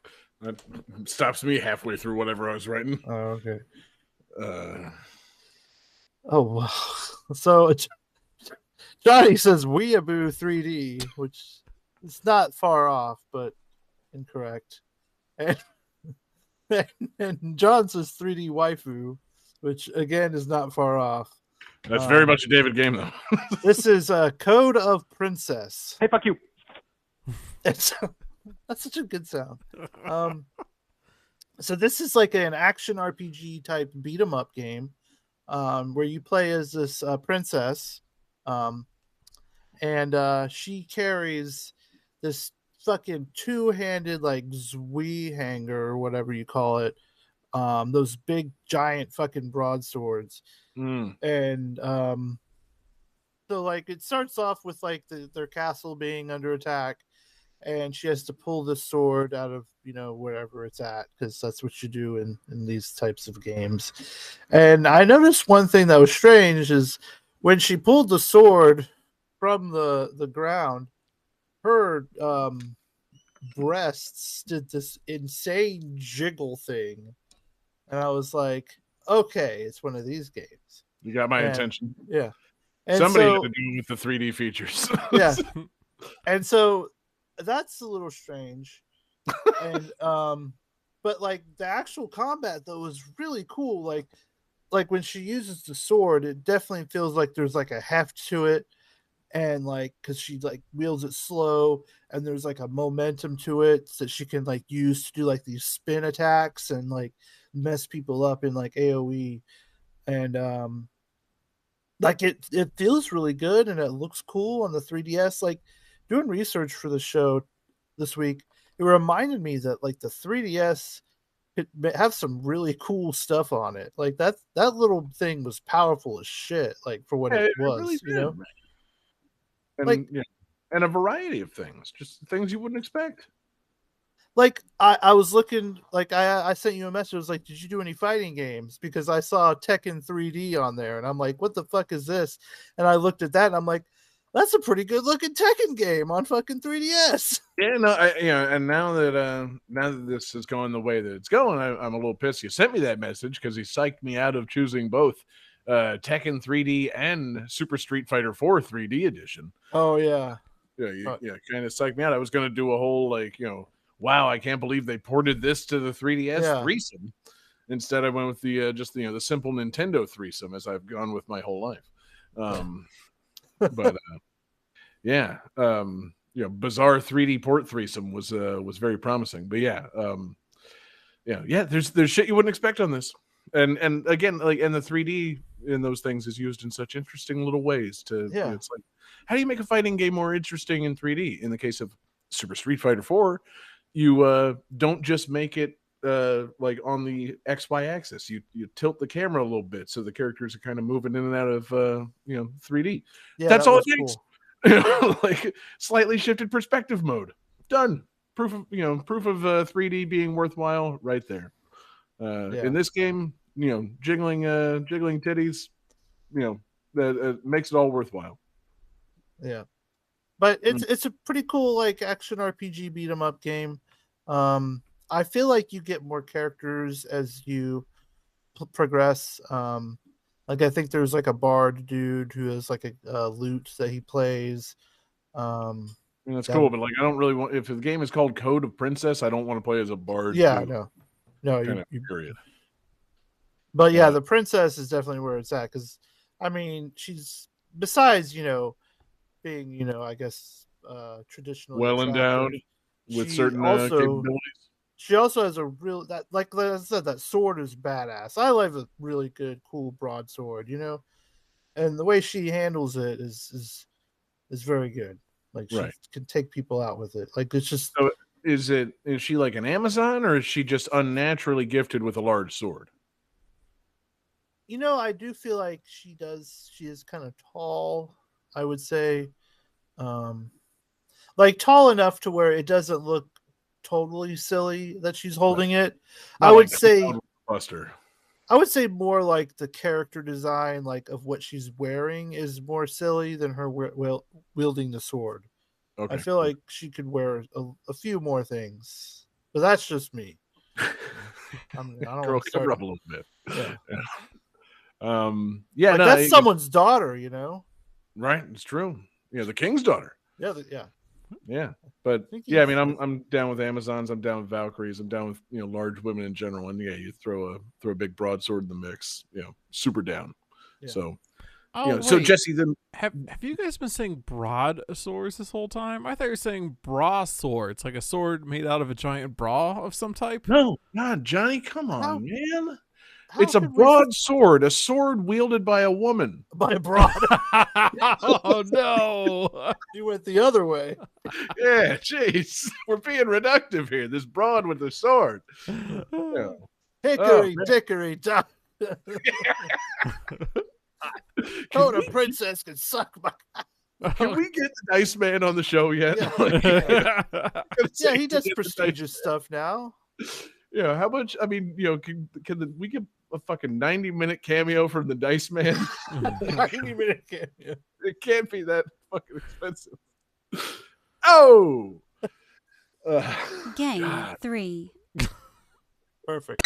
That stops me halfway through whatever I was writing. Oh, okay. Oh, wow. So Johnny says Weeaboo 3D, which is not far off, but incorrect. And John says 3D Waifu, which again is not far off. That's very much a David game, though. This is Code of Princess. Hey, fuck you. That's such a good sound. So this is like an action RPG type beat 'em up game, where you play as this princess, and she carries this fucking two-handed like Zui hanger or whatever you call it, those big giant fucking broadswords. And so like it starts off with like their castle being under attack, and she has to pull the sword out of wherever it's at, because that's what you do in these types of games. And I noticed one thing that was strange is when she pulled the sword from the ground, her breasts did this insane jiggle thing, and I was like, okay, it's one of these games. You got my attention. Yeah. And somebody had to do with the 3D features. Yeah. And so that's a little strange. And but like the actual combat though is really cool. Like when she uses the sword, it definitely feels like there's like a heft to it, and like because she like wields it slow, and there's like a momentum to it that she can like use to do like these spin attacks and like mess people up in like AoE. And like it feels really good, and it looks cool on the 3DS. Like doing research for the show this week, it reminded me that like the 3DS could have some really cool stuff on it. Like that little thing was powerful as shit, like for what it was, really did, and, like and a variety of things, just things you wouldn't expect. Like I was looking, like I sent you a message. I was like, did you do any fighting games? Because I saw Tekken 3D on there, and I'm like, what the fuck is this? And I looked at that, and I'm like, that's a pretty good looking Tekken game on fucking 3DS. Yeah, no, and now that this is going the way that it's going, I'm a little pissed. You sent me that message because he psyched me out of choosing both Tekken 3D and Super Street Fighter 4 3D edition. Oh yeah, yeah, kind of psyched me out. I was going to do a whole wow, I can't believe they ported this to the 3DS threesome. Instead, I went with the just the simple Nintendo threesome, as I've gone with my whole life. But bizarre 3D port threesome was very promising. But there's shit you wouldn't expect on this, and again, like, and the 3D in those things is used in such interesting little ways. It's like, how do you make a fighting game more interesting in 3D? In the case of Super Street Fighter 4, you don't just make it like on the XY axis. You tilt the camera a little bit so the characters are kind of moving in and out of 3D. Yeah, that's all it takes. Cool. Like slightly shifted perspective mode. Done. Proof of 3D being worthwhile right there. In this game, jiggling titties, that makes it all worthwhile. Yeah. But it's a pretty cool like action RPG beat 'em up game. I feel like you get more characters as you progress. Like I think there's like a bard dude who has like a lute that he plays. That's cool, but like I don't really want, if the game is called Code of Princess, I don't want to play as a bard. Yeah, no, period. But yeah, the princess is definitely where it's at, because I mean she's, besides being I guess traditionally well endowed with certain capabilities. She also has a real, that, like I said, that sword is badass. I like a really good, cool broadsword, and the way she handles it is very good. Like she Right. can take people out with it. Like it's just So is she like an Amazon, or is she just unnaturally gifted with a large sword? I do feel like she is kind of tall, I would say. Like tall enough to where it doesn't look totally silly that she's holding it. Not I would like say Buster. I would say more like the character design, like of what she's wearing, is more silly than her wielding the sword. Okay. I feel like she could wear a few more things, but that's just me. I don't Girl, want to start. cover up a little bit. Yeah, yeah. like No, that's someone's daughter, right. It's true. Yeah, the king's daughter. Yeah, Yeah, but I mean, I'm down with Amazons. I'm down with Valkyries. I'm down with large women in general. And yeah, you throw a big broadsword in the mix. Super down. Yeah. So, Oh, so wait. Jesse, then Have you guys been saying broadswords this whole time? I thought you were saying bra swords, like a sword made out of a giant bra of some type. no, God, Johnny, come on, How- man. How It's a could we broadsword, a sword wielded by a woman. by broad. Oh no! You went the other way. Yeah, jeez, we're being reductive here. This broad with the sword. Yeah. Hickory man. dickory dock. Told a princess can suck my. Can we get the Dice Man on the show yet? Yeah. Yeah, he does Get the prestigious stuff now. Yeah, how much? I mean, can we get a fucking 90-minute cameo from the Dice Man? 90-minute cameo. It can't be that fucking expensive. Oh, Game God. 3. Perfect.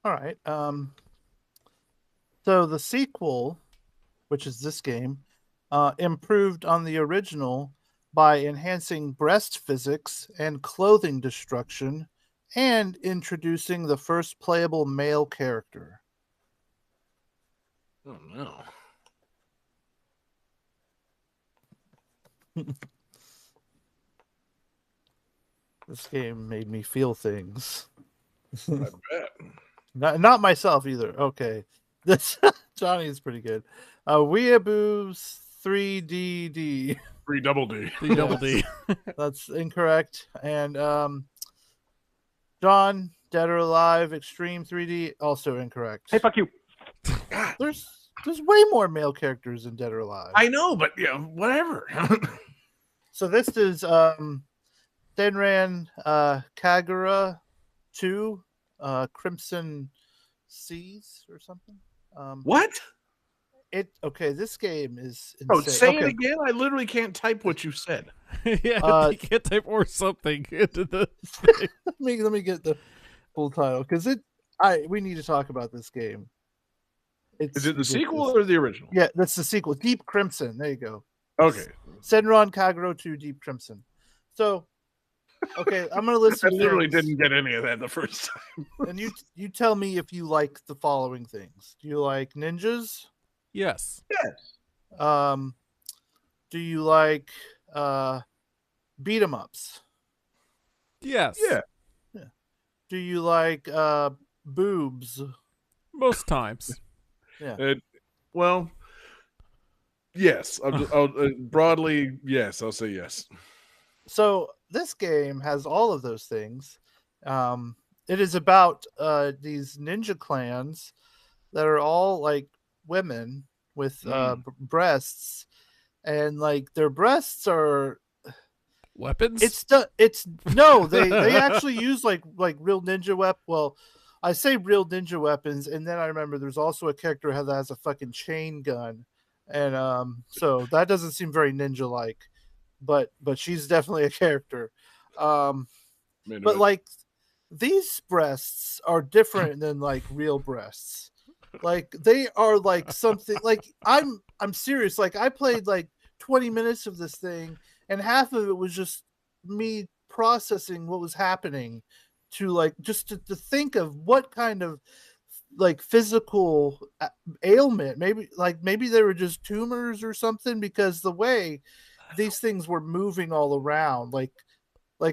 All right. So the sequel, which is this game, improved on the original by enhancing breast physics and clothing destruction and introducing the first playable male character. Oh no. This game made me feel things. I bet. Not myself either. Okay. This Johnny is pretty good. Weeaboo's 3DD. Free double D. The double D. That's incorrect. And John, Dead or Alive, Extreme 3D, also incorrect. Hey, fuck you. There's way more male characters in Dead or Alive. I know, but whatever. So this is Denran Kagura 2, Crimson Seas or something. What? This game is insane. Oh, say it Okay. again. I literally can't type what you said. Yeah, you can't type or something into the thing. let me get the full title because we need to talk about this game. Is it the ridiculous. sequel or the original? Yeah, that's the sequel. Deep Crimson. There you go. Okay. Senran Kagero 2 Deep Crimson. So, okay, I'm gonna list I some literally things, didn't get any of that the first time. and you tell me if you like the following things. Do you like ninjas? Yes. Yes. Do you like beat 'em ups? Yes. Yeah. Do you like boobs? Most times. Yeah. Well, yes. I'll broadly, yes. I'll say yes. So this game has all of those things. It is about these ninja clans that are all like women with breasts, and like their breasts are Weapons? They actually use like real ninja Well, I say real ninja weapons, and then I remember there's also a character that has a fucking chain gun, and so that doesn't seem very ninja like, but she's definitely a character. But like these breasts are different than like real breasts. Like they are like something like I'm serious. Like I played like 20 minutes of this thing, and half of it was just me processing what was happening to like just to think of what kind of like physical ailment, maybe they were just tumors or something, because the way these things were moving all around, like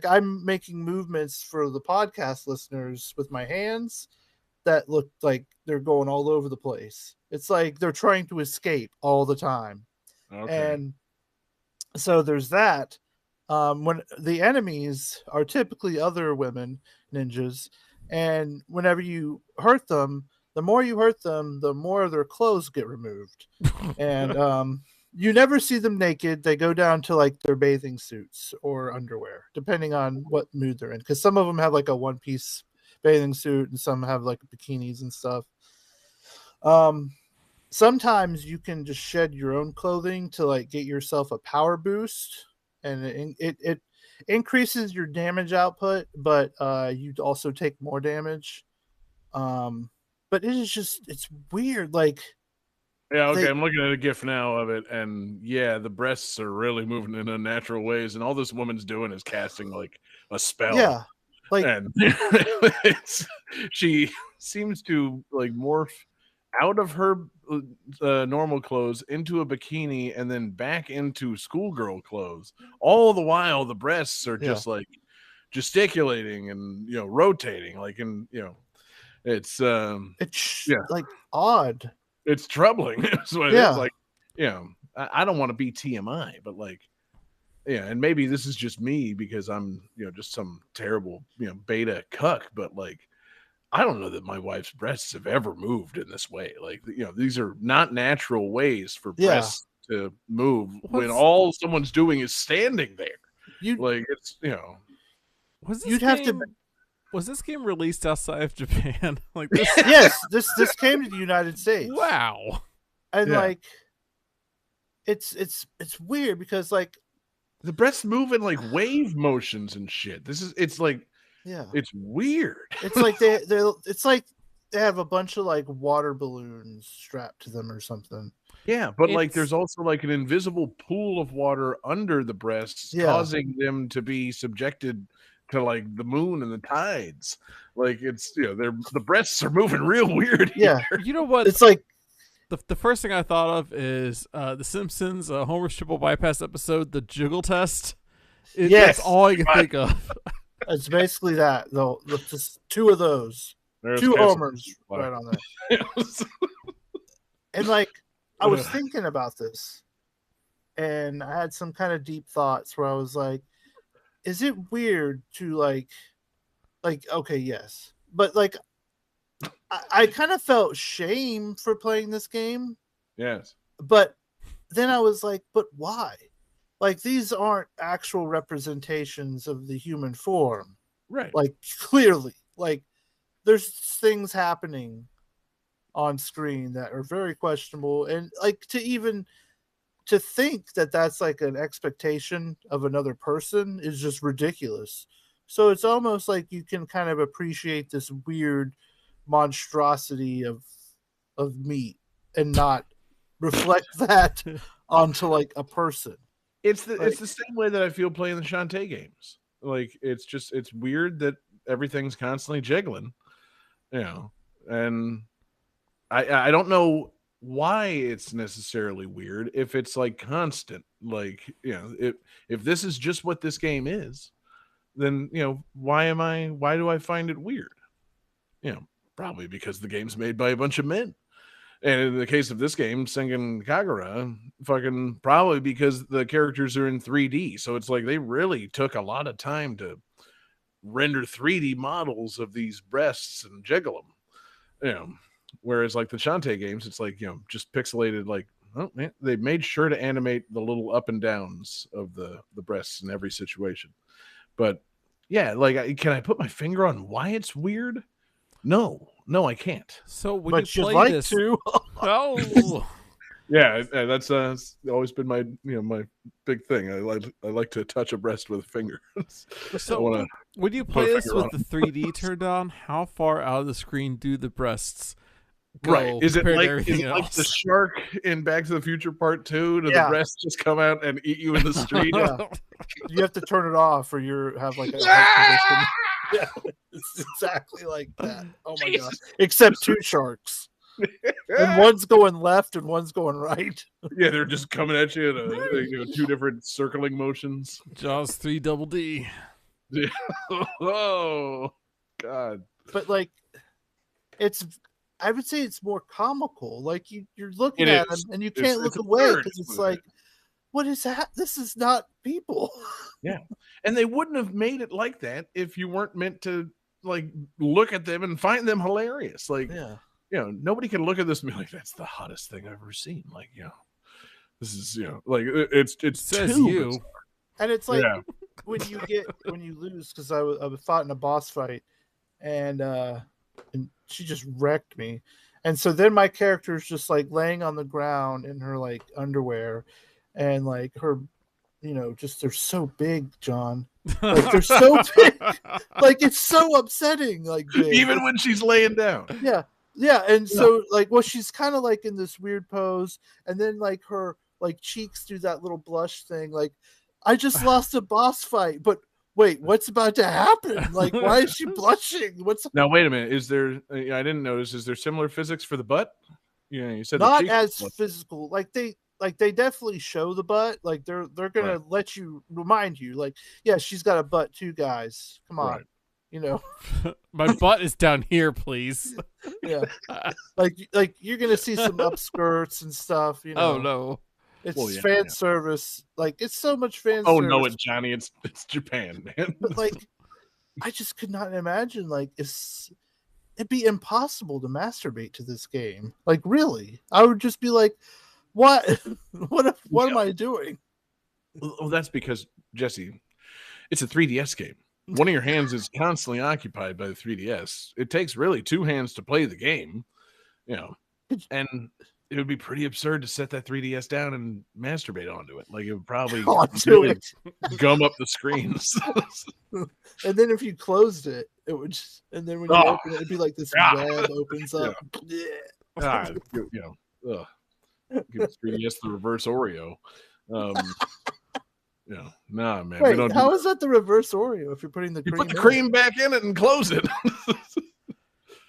I'm making movements for the podcast listeners with my hands that look like they're going all over the place. It's like they're trying to escape all the time. Okay. And so there's that. When the enemies are typically other women ninjas, and whenever you hurt them, the more you hurt them, the more their clothes get removed. And you never see them naked. They go down to like their bathing suits or underwear, depending on what mood they're in. Because some of them have like a one-piece bathing suit, and some have like bikinis and stuff. Sometimes you can just shed your own clothing to like get yourself a power boost, and it increases your damage output, but you also take more damage. But it's weird. Like, yeah, okay. I'm looking at a GIF now of it, and yeah, the breasts are really moving in unnatural ways, and all this woman's doing is casting like a spell. Yeah, like, and she seems to like morph out of her normal clothes into a bikini and then back into schoolgirl clothes. All the while, the breasts are just like gesticulating and rotating, like, and it's like odd. It's troubling. That's what it is. Like, I don't want to be TMI, but like, and maybe this is just me because I'm, just some terrible, beta cuck, but like, I don't know that my wife's breasts have ever moved in this way. Like, these are not natural ways for breasts to move when all someone's doing is standing there. It's, Was this game released outside of Japan? Like this? Yes, this came to the United States. Wow. And like, it's weird because like the breasts move in like wave motions and shit. It's like, it's weird. It's like it's like they have a bunch of like water balloons strapped to them or something. Yeah, but like there's also like an invisible pool of water under the breasts, causing them to be subjected to like the moon and the tides. Like it's the breasts are moving real weird here. You know what? It's like the first thing I thought of is The Simpsons Homer's triple bypass episode, the jiggle test. That's all I can think of. It's basically that though. Just two of those. There's two Homers right on there. And like I was thinking about this, and I had some kind of deep thoughts where I was like, is it weird to like okay, yes, but like I kind of felt shame for playing this game. Yes. But then I was like, but why? Like, these aren't actual representations of the human form. Right. Like, clearly. Like, there's things happening on screen that are very questionable, and like to think that that's like an expectation of another person is just ridiculous. So it's almost like you can kind of appreciate this weird monstrosity of meat and not reflect that onto like a person. It's the same way that I feel playing the Shantae games. Like it's weird that everything's constantly jiggling, and I don't know why it's necessarily weird if it's like constant. Like, if this is just what this game is, then why do I find it weird? Probably because the game's made by a bunch of men. And in the case of this game, Sengen Kagura, fucking probably because the characters are in 3D. So it's like they really took a lot of time to render 3D models of these breasts and jiggle them. Whereas like the Shantae games, it's like, just pixelated, like, oh man, they made sure to animate the little up and downs of the breasts in every situation. But yeah, like, can I put my finger on why it's weird? No, I can't. So when But you you'd play like this, to. oh, Yeah, that's always been my my big thing. I like to touch a breast with a finger. so when you play this with the 3D turned on, how far out of the screen do the breasts go? Right? Is it compared to like everything else? like the shark in Back to the Future Part 2? Do the breasts just come out and eat you in the street? Yeah. You have to turn it off, or you have like a heart condition. Yeah, it's exactly like that. Oh my god! Except two sharks, and one's going left and one's going right. Yeah, they're just coming at you in two different circling motions. Jaws 3 double D. Yeah. Oh god! But like, I would say it's more comical. Like you're looking at them and you can't look away because it's like, what is that? This is not people. Yeah. And they wouldn't have made it like that if you weren't meant to like look at them and find them hilarious. Like, nobody can look at this and be like, that's the hottest thing I've ever seen. Like, this is, like it says you. bizarre. And it's like when you lose, because I fought in a boss fight and she just wrecked me. And so then my character is just like laying on the ground in her like underwear, and like her, just they're so big, John. Like they're so big. Like it's so upsetting. Like big. Even when she's laying down. Yeah. And so like, she's kind of like in this weird pose, and then like her like cheeks do that little blush thing. Like, I just lost a boss fight, but wait, what's about to happen? Like, why is she blushing? Now wait a minute. Is there? I didn't notice. Is there similar physics for the butt? You said not as physical. Like they definitely show the butt. Like they're gonna let you remind you. Like, yeah, she's got a butt too, guys. Come on, My butt is down here, please. Yeah, like you're gonna see some upskirts and stuff. Oh no. It's fan service. Like, it's so much fan service. Oh, no, Johnny. It's Japan, man. But, like, I just could not imagine, like, it'd be impossible to masturbate to this game. Like, really. I would just be like, what? What am I doing? Well, that's because, Jesse, it's a 3DS game. One of your hands is constantly occupied by the 3DS. It takes really two hands to play the game, and it would be pretty absurd to set that 3DS down and masturbate onto it. Like, it would probably gum up the screens. And then if you closed it, it would just, and then when you open it, it'd be like this web opens up. Yeah. Give the 3DS the reverse Oreo. Nah, man. Wait, how is that the reverse Oreo if you're putting the cream put the cream back in it and close it?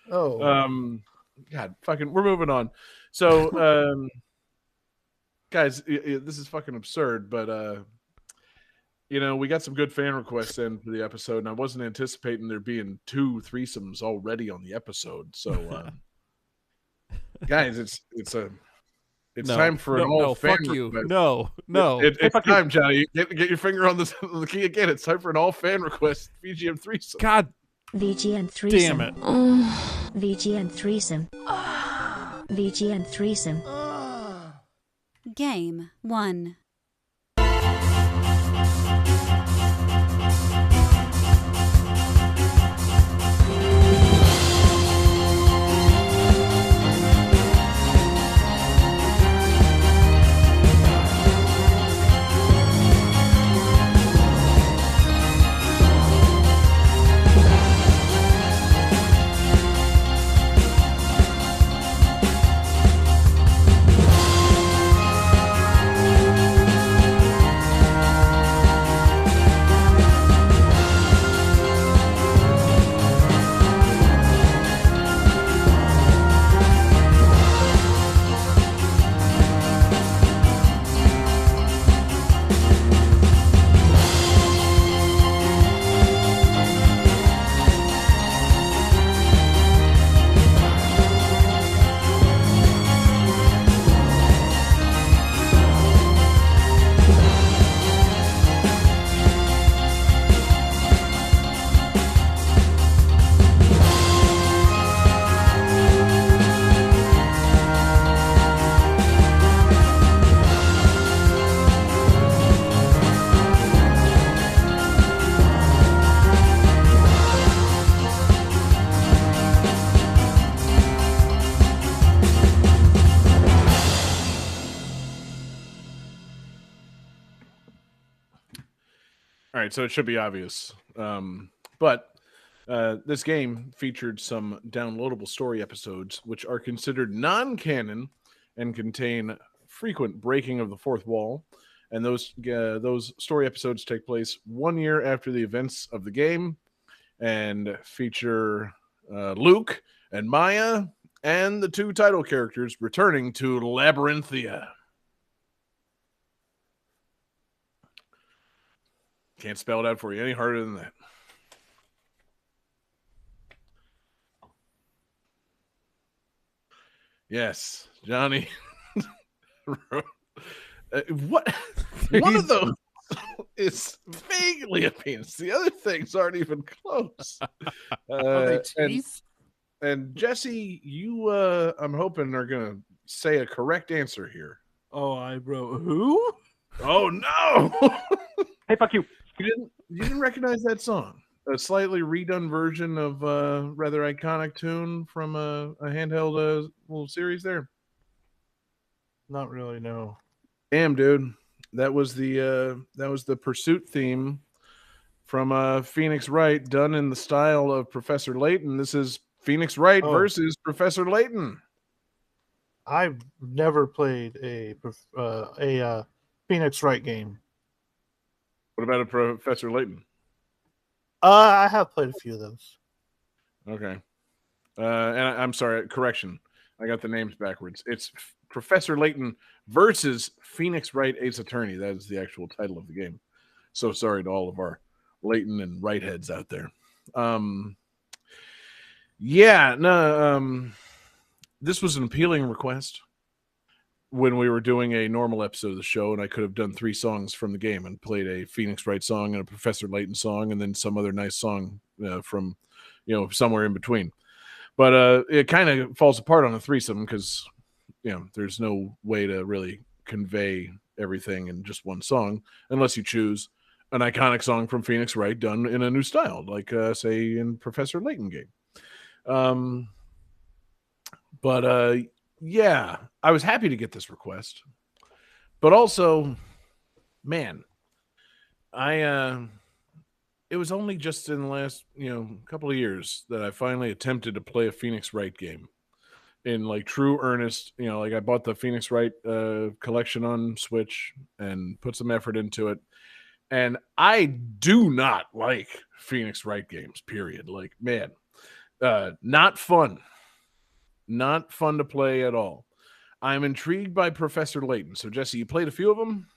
God, fucking, we're moving on. So, guys, this is fucking absurd, but, we got some good fan requests in for the episode, and I wasn't anticipating there being 2 threesomes already on the episode. So, guys, it's time for an all fan fuck you. request. No. It's time, Johnny. Get your finger on the key again. It's time for an all fan request VGM threesome. God VGM threesome. damn it. VGM threesome. VGM threesome. Game 1. right, so it should be obvious. But this game featured some downloadable story episodes, which are considered non-canon and contain frequent breaking of the fourth wall. And those story episodes take place 1 year after the events of the game, and feature Luke and Maya and the two title characters returning to Labyrinthia. Can't spell it out for you any harder than that. Yes, Johnny. What? One of those is vaguely a penis. The other things aren't even close. Are they teeth? And Jesse, you, I'm hoping, are going to say a correct answer here. Oh, I wrote who? Oh, no. Hey, fuck you. You didn't recognize that song? A slightly redone version of a rather iconic tune from a handheld little series there. Not really, no. Damn, dude. That was the Pursuit theme from Phoenix Wright, done in the style of Professor Layton. This is Phoenix Wright versus Professor Layton. I've never played a Phoenix Wright game. What about a Professor Layton? I have played a few of those. Okay. And I'm sorry, correction. I got the names backwards. It's Professor Layton versus Phoenix Wright Ace Attorney. That is the actual title of the game. So sorry to all of our Layton and Wright heads out there. This was an appealing request when we were doing a normal episode of the show, and I could have done 3 songs from the game and played a Phoenix Wright song and a Professor Layton song and then some other nice song from, somewhere in between. But it kind of falls apart on a threesome because, there's no way to really convey everything in just one song unless you choose an iconic song from Phoenix Wright done in a new style, like, say, in Professor Layton game. Yeah, I was happy to get this request, but also, man, it was only just in the last, couple of years that I finally attempted to play a Phoenix Wright game in like true earnest. Like I bought the Phoenix Wright collection on Switch and put some effort into it. And I do not like Phoenix Wright games, period. Like, man, not fun. Not fun to play at all. I'm intrigued by Professor Layton. So, Jesse, you played a few of them?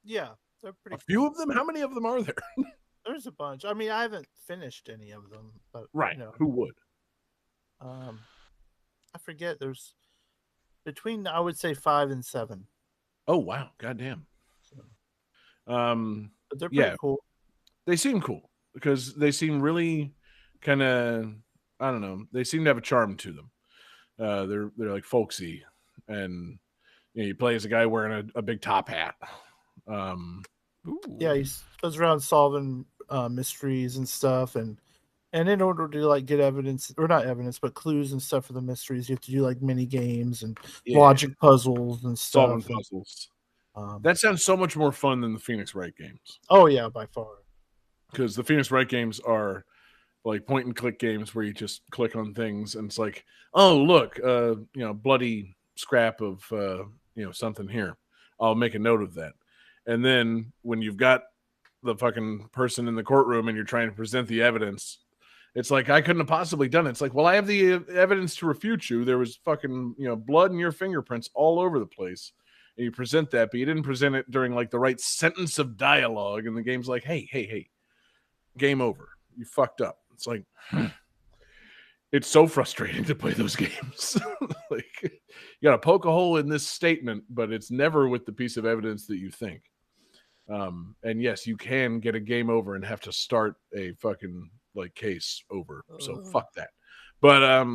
Yeah, they're pretty. A few of them? How many of them are there? There's a bunch. I mean, I haven't finished any of them, but right. Who would? I forget. There's between, I would say, 5 and 7. Oh wow, goddamn. So, but they're pretty cool. They seem cool because they seem really kind of, I don't know. They seem to have a charm to them. They're like folksy, and you play as a guy wearing a big top hat. Yeah, he goes around solving mysteries and stuff, and in order to like get evidence, or not evidence, but clues and stuff for the mysteries, you have to do like mini games and logic puzzles and stuff. Solving puzzles. That sounds so much more fun than the Phoenix Wright games. Oh yeah, by far. Because the Phoenix Wright games are like point and click games where you just click on things and it's like, oh look, bloody scrap of something here. I'll make a note of that. And then when you've got the fucking person in the courtroom and you're trying to present the evidence, it's like, I couldn't have possibly done it. It's like, well, I have the evidence to refute you. There was fucking, blood in your fingerprints all over the place. And you present that, but you didn't present it during like the right sentence of dialogue. And the game's like, hey, game over. You fucked up. It's like, it's so frustrating to play those games. Like, you got to poke a hole in this statement, but it's never with the piece of evidence that you think. And yes, you can get a game over and have to start a fucking like case over. So fuck that. But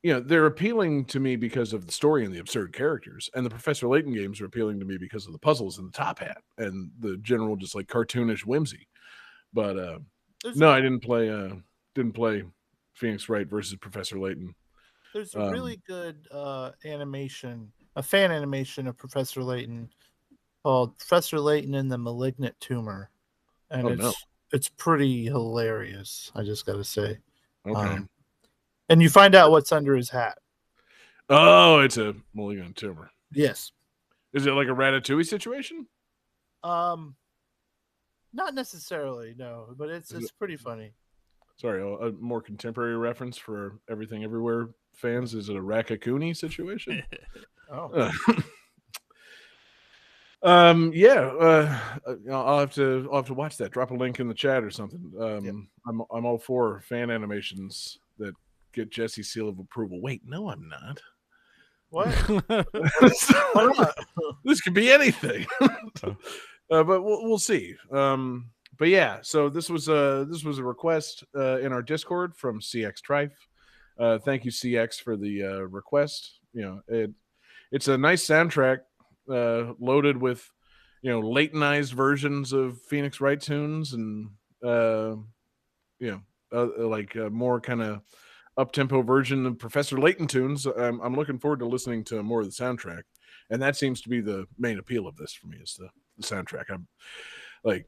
they're appealing to me because of the story and the absurd characters. And the Professor Layton games are appealing to me because of the puzzles and the top hat and the general just like cartoonish whimsy. But no, I didn't play Phoenix Wright versus Professor Layton. There's a really good animation, a fan animation of Professor Layton called Professor Layton and the Malignant Tumor. and it's pretty hilarious. I just got to say. Okay. And you find out what's under his hat. Oh, it's a Mulligan tumor. Yes. Is it like a Ratatouille situation? Not necessarily, no, but it's pretty funny. Sorry, a more contemporary reference for Everything Everywhere fans. Is it a Ratatouille situation? Oh. Yeah. I'll have to watch that. Drop a link in the chat or something. I'm all for fan animations that get Jesse's seal of approval. Wait, no, I'm not. What? This could be anything. But we'll see. But yeah, so this was a request in our Discord from CX Trife. Thank you, CX, for the request. It's a nice soundtrack loaded with Laytonized versions of Phoenix Wright tunes and like a more kind of up-tempo version of Professor Layton tunes. I'm looking forward to listening to more of the soundtrack, and that seems to be the main appeal of this for me, is the soundtrack. I'm like,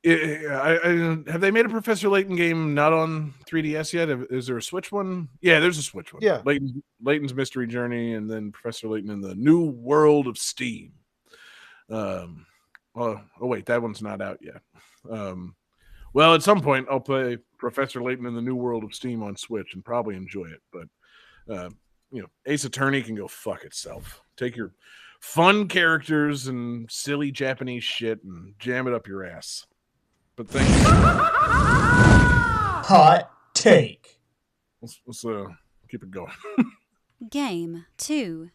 have they made a Professor Layton game not on 3DS yet? Is there a Switch one? Yeah, there's a Switch one. Yeah, Layton's Mystery Journey, and then Professor Layton in the New World of Steam. Oh wait, that one's not out yet. Well, at some point I'll play Professor Layton in the New World of Steam on Switch and probably enjoy it. But Ace Attorney can go fuck itself. Take your fun characters and silly Japanese shit and jam it up your ass. But thank you. Hot take. Let's keep it going. Game 2.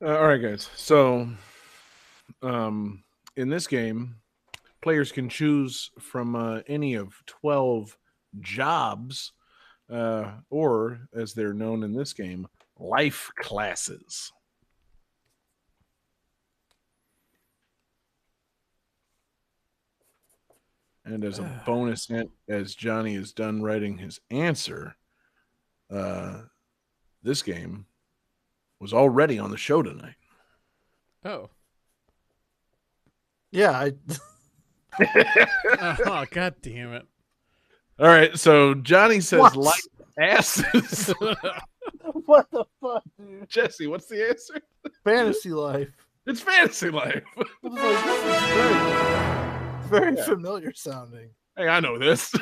All right, guys. So, in this game, players can choose from any of 12 jobs, or as they're known in this game, life classes. And as a bonus hint, as Johnny is done writing his answer, this game was already on the show tonight. Oh. Yeah. Oh, God damn it. All right. So Johnny says light asses. What the fuck, dude? Jesse, what's the answer? Fantasy Life. It's Fantasy Life. I was like, this is very familiar sounding. Hey, I know this.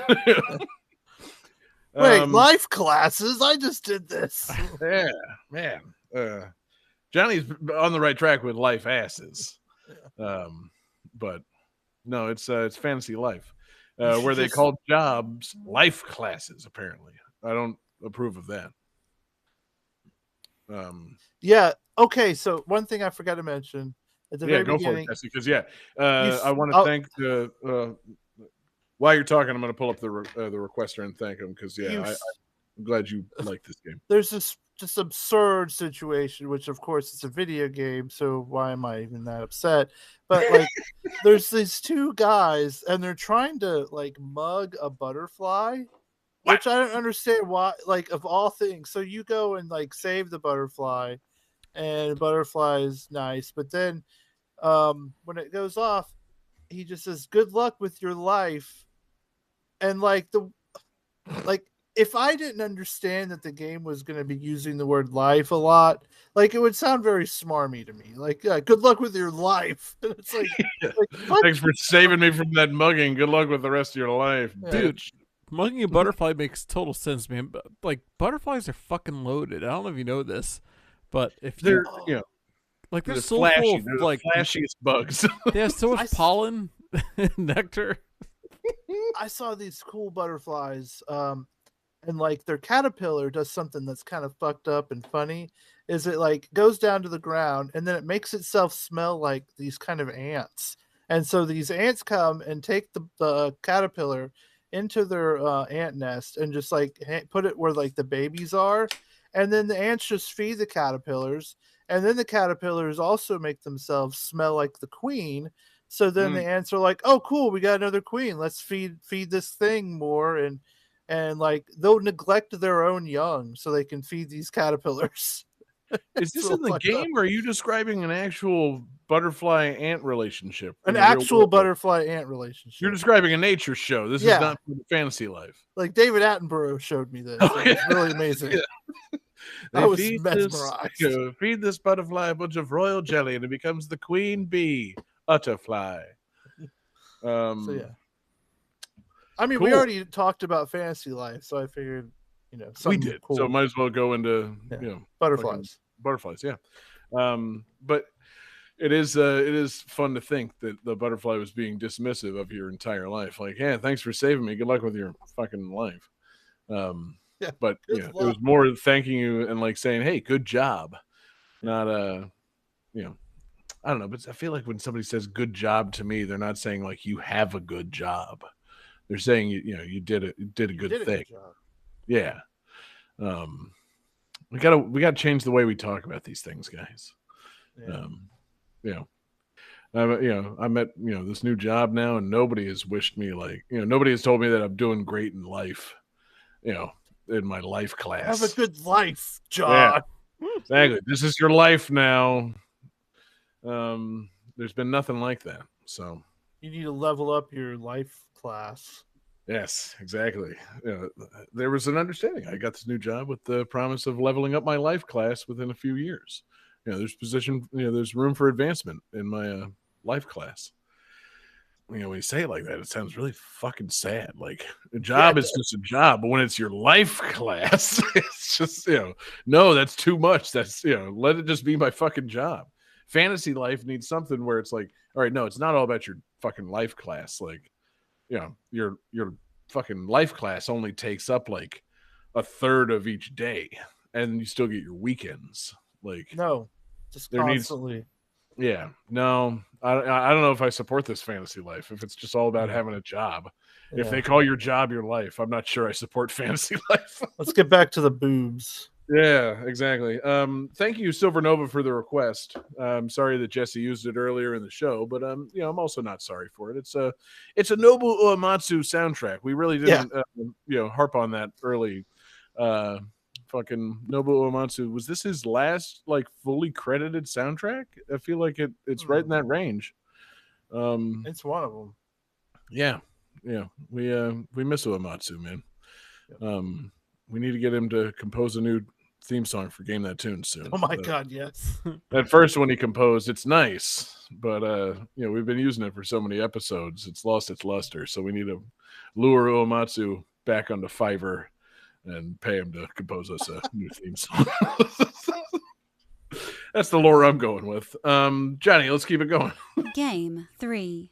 Wait, life classes? I just did this. Yeah, man. Johnny's on the right track with life asses. But no, it's Fantasy Life, where they call jobs life classes. Apparently, I don't approve of that. Yeah. Okay. So one thing I forgot to mention at the very go beginning. for it, Jesse. Because I want to thank while you're talking, I'm going to pull up the requester and thank him because I'm glad you like this game. There's this just absurd situation, which of course it's a video game, so why am I even that upset? But like, there's these two guys, and they're trying to like mug a butterfly, which I don't understand why. Like, of all things, so you go and like save the butterfly, and the butterfly is nice, but then when it goes off, he just says, "Good luck with your life," and if I didn't understand that the game was going to be using the word life a lot, like it would sound very smarmy to me. Like, good luck with your life. It's like, thanks for saving me from that mugging. Good luck with the rest of your life, dude. bitch. Mugging a butterfly makes total sense, man. But like, butterflies are fucking loaded. I don't know if you know this, but if they're like they're so flashy, full of they're like the flashiest bugs. They have so much pollen and nectar. I saw these cool butterflies, and like their caterpillar does something that's kind of fucked up and funny. Is it like goes down to the ground and then it makes itself smell like these kind of ants, and so these ants come and take the caterpillar into their ant nest and just like put it where like the babies are, and then the ants just feed the caterpillars, and then the caterpillars also make themselves smell like the queen. So then the ants are like, "Oh, cool, we got another queen. Let's feed this thing more," and like they'll neglect their own young so they can feed these caterpillars. Is this in the game, or are you describing an actual butterfly ant relationship? An actual butterfly ant relationship. You're describing a nature show. This is not Fantasy Life. Like David Attenborough showed me this. It's really amazing. I was mesmerized. Feed this butterfly a bunch of royal jelly, and it becomes the queen bee, Utterfly. So yeah. I mean, cool. We already talked about Fantasy Life, so I figured, we did. Cool. So might as well go into butterflies. Butterflies, yeah. But it is fun to think that the butterfly was being dismissive of your entire life. Like, yeah, thanks for saving me. Good luck with your fucking life. But it was more thanking you and like saying, "Hey, good job," not I don't know, but I feel like when somebody says "good job" to me, they're not saying like you have a good job. They're saying you did a good thing. Good job. Yeah. We gotta change the way we talk about these things, guys. Yeah. I'm at this new job now, and nobody has wished me nobody has told me that I'm doing great in life. In my life class. Have a good life, John. Yeah, exactly. This is your life now. There's been nothing like that. So you need to level up your life class. Yes, exactly. There was an understanding. I got this new job with the promise of leveling up my life class within a few years. There's room for advancement in my life class. When you say it like that, it sounds really fucking sad. Like a job is just a job, but when it's your life class, it's just no, that's too much. That's let it just be my fucking job. Fantasy Life needs something where it's like, all right, no, it's not all about your fucking life class. Like, your fucking life class only takes up like a third of each day, and you still get your weekends. Like, no, just constantly. No, I don't know if I support this Fantasy Life. If it's just all about having a job, if they call your job your life, I'm not sure I support Fantasy Life. Let's get back to the boobs. Yeah, exactly. Thank you, Silver Nova, for the request. I'm sorry that Jesse used it earlier in the show, but I'm also not sorry for it. It's a Nobu Uematsu soundtrack. We really didn't harp on that early. Fucking Nobu Uematsu, was this his last like fully credited soundtrack? I feel like it's right in that range. It's one of them. Yeah. We miss Uematsu, man. We need to get him to compose a new theme song for Game That Tune soon. Oh my God, yes. That first one he composed, it's nice, but we've been using it for so many episodes, it's lost its luster. So we need to lure Uematsu back onto Fiverr and pay him to compose us a new theme song. That's the lore I'm going with. Johnny, let's keep it going. Game 3.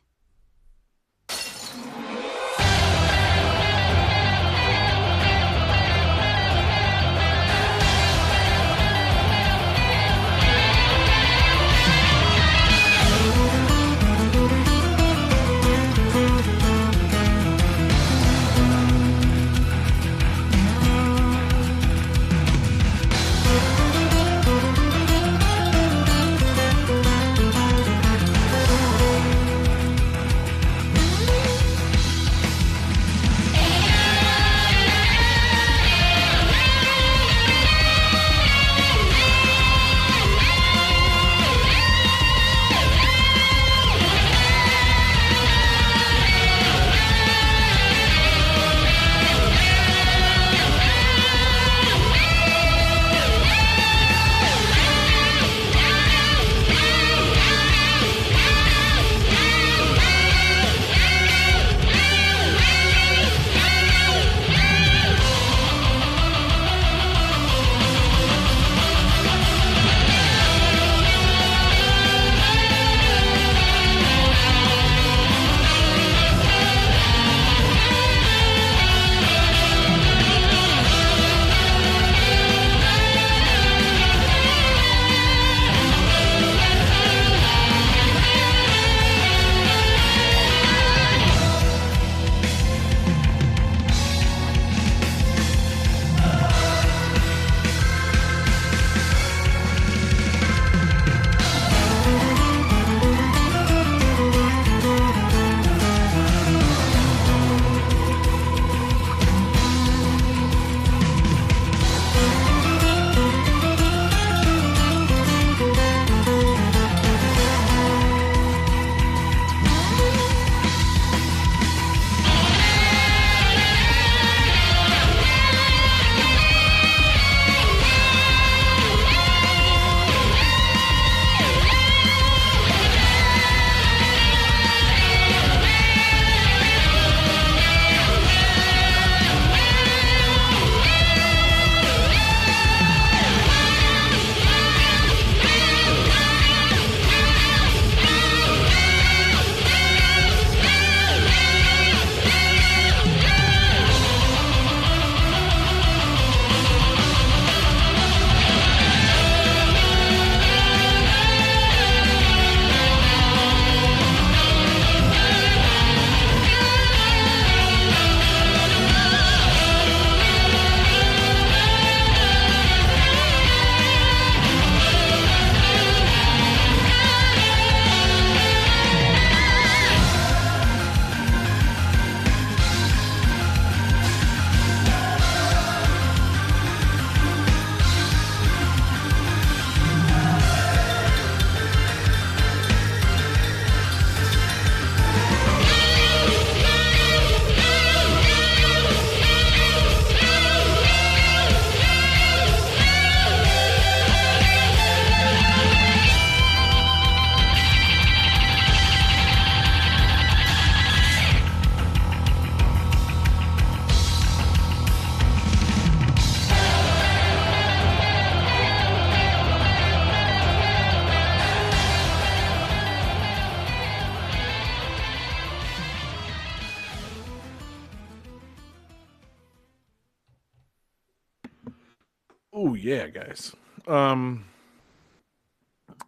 Oh yeah, guys.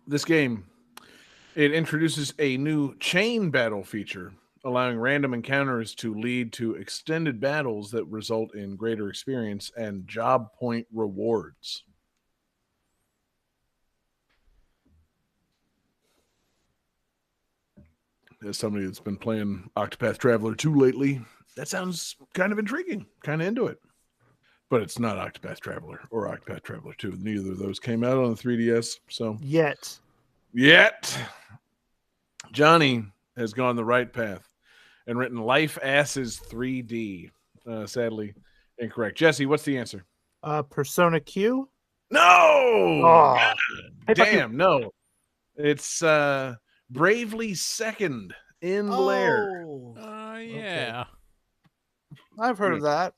This game, it introduces a new chain battle feature, allowing random encounters to lead to extended battles that result in greater experience and job point rewards. As somebody that's been playing Octopath Traveler 2 lately, that sounds kind of intriguing, kind of into it. But it's not Octopath Traveler or Octopath Traveler 2. Neither of those came out on the 3DS. So Yet. Johnny has gone the right path and written Life Asses 3D. Sadly incorrect. Jesse, what's the answer? Persona Q. No. Oh, Damn, no. It's Bravely Second in Blair. oh, Yeah. I've heard of that.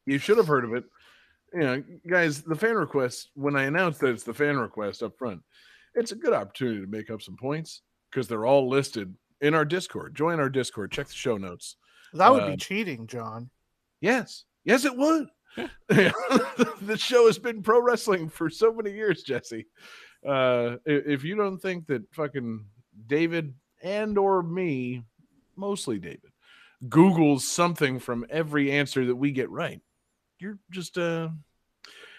You should have heard of it. You know, guys, the fan request, when I announced that it's the fan request up front, it's a good opportunity to make up some points because they're all listed in our Discord. Join our Discord. Check the show notes. That would be cheating, John. Yes. Yes, it would. The show has been pro wrestling for so many years, Jesse. If you don't think that fucking David and or me, mostly David, Googles something from every answer that we get right, you're just well,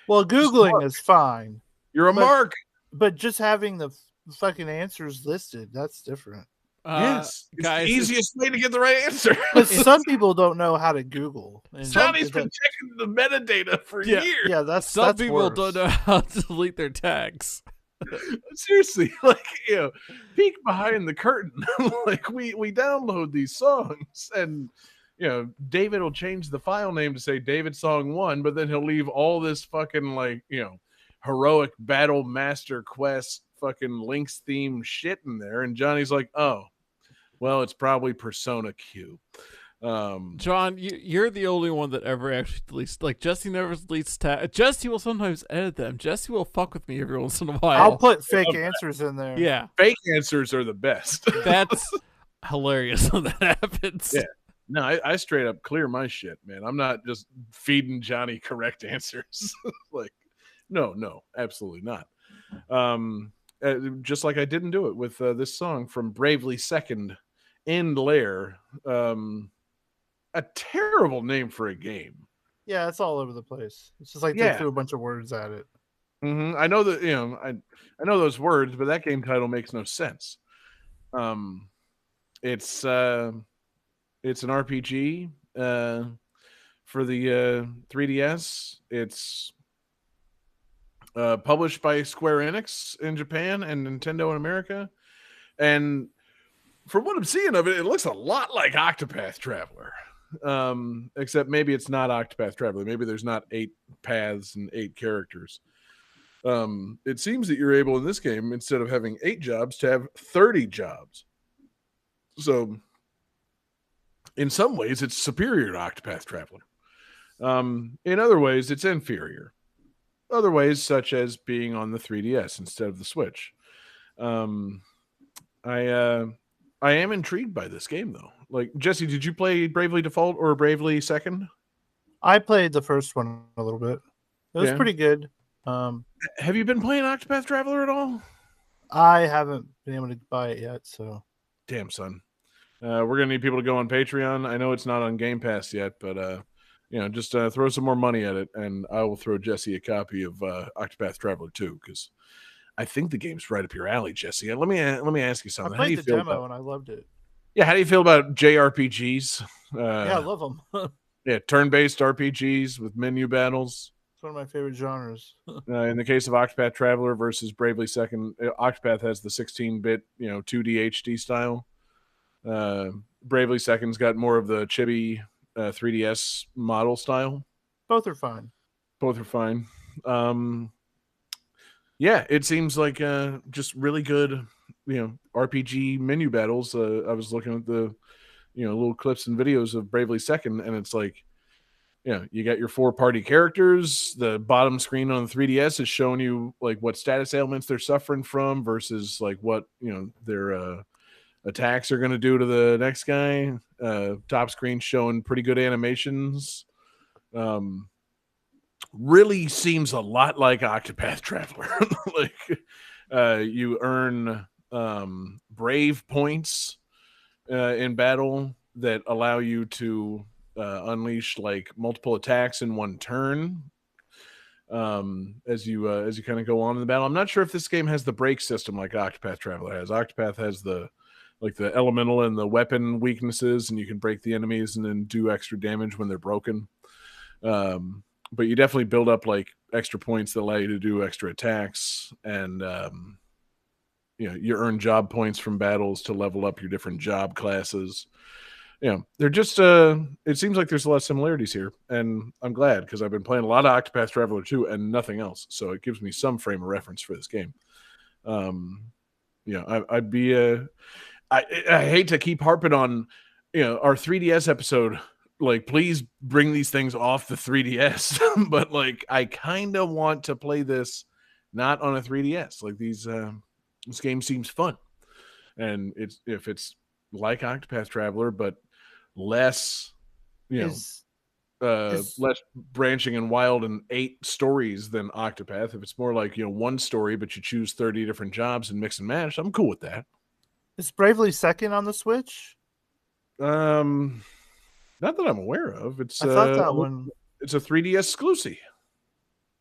Googling is fine. You're a mark. But just having the fucking answers listed, that's different. Yes, it's guys, the easiest way to get the right answer. But some people don't know how to Google. And Johnny's been checking the metadata for years. Yeah, some people worse. don't know how to delete their tags. Seriously, like, you know, peek behind the curtain. Like we download these songs, and you know, David will change the file name to say David Song 1, but then he'll leave all this fucking, like, you know, heroic battle master quest fucking Link's theme shit in there, and Johnny's like, oh, well, it's probably Persona Q. John, you're the only one that ever actually deletes. Like, Jesse never deletes tags. Jesse will sometimes edit them. Jesse will fuck with me every once in a while. I'll put fake answers in there. Yeah, fake answers are the best. That's hilarious when that happens. Yeah. No, I straight up clear my shit, man. I'm not just feeding Johnny correct answers. Like, no, absolutely not. Just like I didn't do it with this song from Bravely Second, End Lair. A terrible name for a game. Yeah, it's all over the place. It's just like they threw a bunch of words at it. Mm-hmm. I know that, you know, I know those words, but that game title makes no sense. It's an RPG for the 3DS. It's published by Square Enix in Japan and Nintendo in America. And from what I'm seeing of it, it looks a lot like Octopath Traveler. Except maybe it's not Octopath Traveler. Maybe there's not 8 paths and 8 characters. It seems that you're able in this game, instead of having 8 jobs, to have 30 jobs. So in some ways, it's superior to Octopath Traveler. In other ways, it's inferior. Other ways, such as being on the 3DS instead of the Switch. I am intrigued by this game, though. Like, Jesse, did you play Bravely Default or Bravely Second? I played the first one a little bit. It was pretty good. Have you been playing Octopath Traveler at all? I haven't been able to buy it yet, so. Damn, son. We're going to need people to go on Patreon. I know it's not on Game Pass yet, but you know, just throw some more money at it, and I will throw Jesse a copy of Octopath Traveler 2, because I think the game's right up your alley, Jesse. Let me ask you something. I played the demo and I loved it. Yeah, how do you feel about JRPGs? Yeah, I love them. Yeah, turn-based RPGs with menu battles. It's one of my favorite genres. In the case of Octopath Traveler versus Bravely Second, Octopath has the 16-bit, 2D HD style. Bravely Second's got more of the chibi 3DS model style. Both are fine. Yeah, it seems like just really good, RPG menu battles. I was looking at the, little clips and videos of Bravely Second, and it's like, you got your 4-party characters. The bottom screen on the 3DS is showing you like what status ailments they're suffering from versus like what, their attacks are going to do to the next guy. Top screen showing pretty good animations. Really seems a lot like Octopath Traveler. Like you earn brave points in battle that allow you to unleash like multiple attacks in one turn as you kind of go on in the battle. I'm not sure if this game has the break system like Octopath Traveler has. Octopath has the elemental and the weapon weaknesses, and you can break the enemies and then do extra damage when they're broken. But you definitely build up like extra points that allow you to do extra attacks, and you earn job points from battles to level up your different job classes. they're just it seems like there's a lot of similarities here, and I'm glad because I've been playing a lot of Octopath Traveler 2 and nothing else, so it gives me some frame of reference for this game. I'd be I hate to keep harping on our 3DS episode, like please bring these things off the 3DS, but like I kind of want to play this not on a 3DS. Like this game seems fun, and if it's like Octopath Traveler but less less branching and wild and 8 stories than Octopath. If it's more like one story but you choose 30 different jobs and mix and match, I'm cool with that. Is Bravely Second on the Switch? Not that I'm aware of. I thought that one. It's a 3DS exclusive.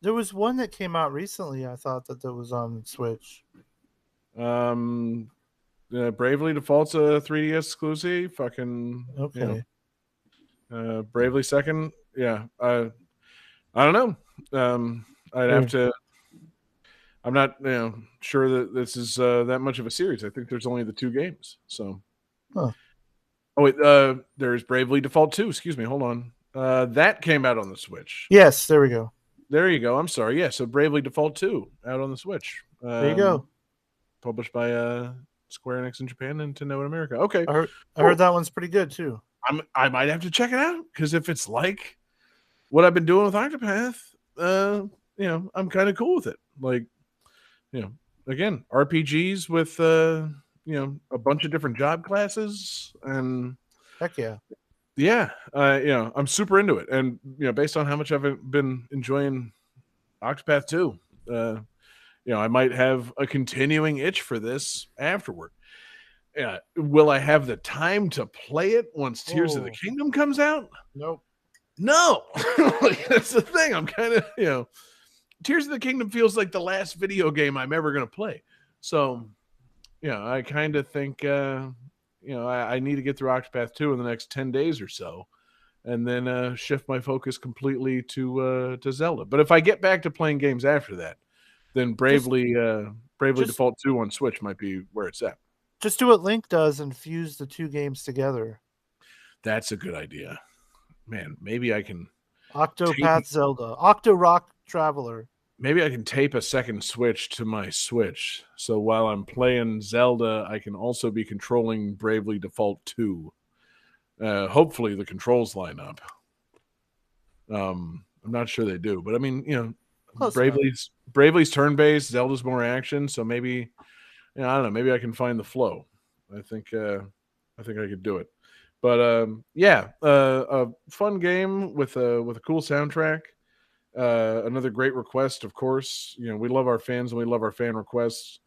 There was one that came out recently. I thought that was on Switch. Bravely Default's a 3DS exclusive. Fucking okay. Bravely Second, yeah. I don't know. I'd have to. I'm not sure that this is that much of a series. I think there's only the 2 games. So. Huh. Oh wait, there's Bravely Default 2. Excuse me, hold on. That came out on the Switch. Yes, there we go. There you go. I'm sorry. Yeah, so Bravely Default 2 out on the Switch. There you go. Published by Square Enix in Japan and Nintendo in America. Okay. I heard that one's pretty good too. I might have to check it out because if it's like what I've been doing with Octopath, I'm kind of cool with it. Like, again, RPGs with a bunch of different job classes and heck yeah. Yeah, I'm super into it, and based on how much I've been enjoying Octopath 2, I might have a continuing itch for this afterward. Will I have the time to play it once Tears of the Kingdom comes out? Nope. No, that's the thing. I'm kind of Tears of the Kingdom feels like the last video game I'm ever going to play. So, I kind of think. I need to get through Octopath 2 in the next 10 days or so, and then shift my focus completely to Zelda. But if I get back to playing games after that, then Bravely Default 2 on Switch might be where it's at. Just do what Link does and fuse the 2 games together. That's a good idea. Man, maybe I can... Octopath Zelda. Octo-Rock Traveler. Maybe I can tape a second Switch to my Switch, so while I'm playing Zelda, I can also be controlling Bravely Default 2. Hopefully the controls line up. I'm not sure they do, but I mean, Bravely's turn-based, Zelda's more action, so maybe, I don't know, maybe I can find the flow. I think I could do it. But a fun game with a cool soundtrack. Another great request, of course. We love our fans and we love our fan requests.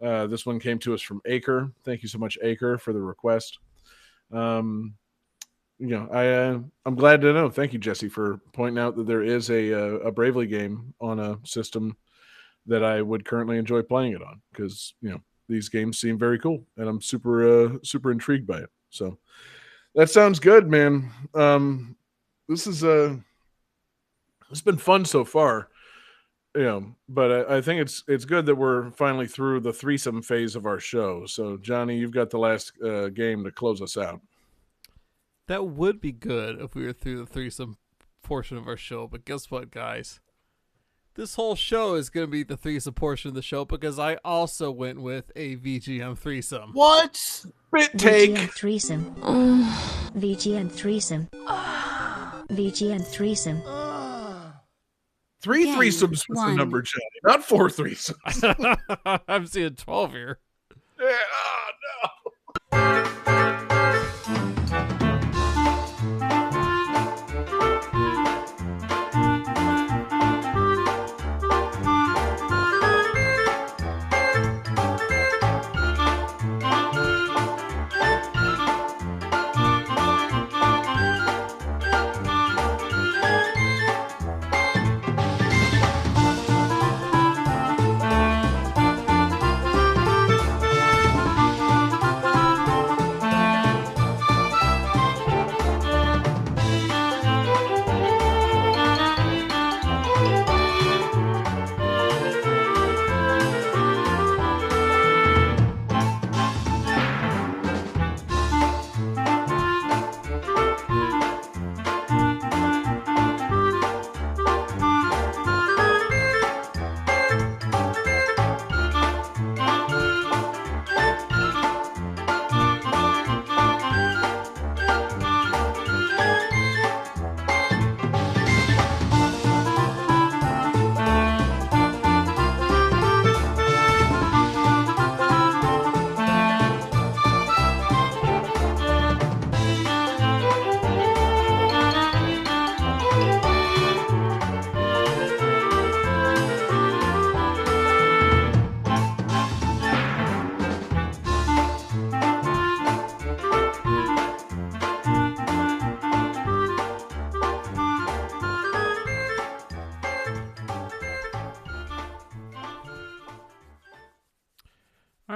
This one came to us from Acre. Thank you so much, Acre, for the request. I'm glad to know. Thank you, Jesse, for pointing out that there is a Bravely game on a system that I would currently enjoy playing it on because these games seem very cool and I'm super intrigued by it. So that sounds good, man. This is it's been fun so far, but I think it's good that we're finally through the threesome phase of our show. So, Johnny, you've got the last game to close us out. That would be good if we were through the threesome portion of our show, but guess what, guys? This whole show is going to be the threesome portion of the show because I also went with a VGM threesome. What? Spit take. VGM threesome. VGM threesome. VGM threesome. 3 threesomes was the number, Johnny, not 4 threesomes. I'm seeing 12 here. Yeah, oh, no.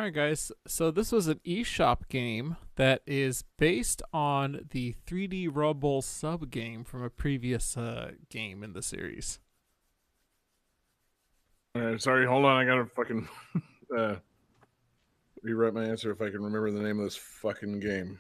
right, guys. So this was an eShop game that is based on the 3D Rumble sub game from a previous game in the series. Sorry, hold on. I gotta fucking rewrite my answer if I can remember the name of this fucking game.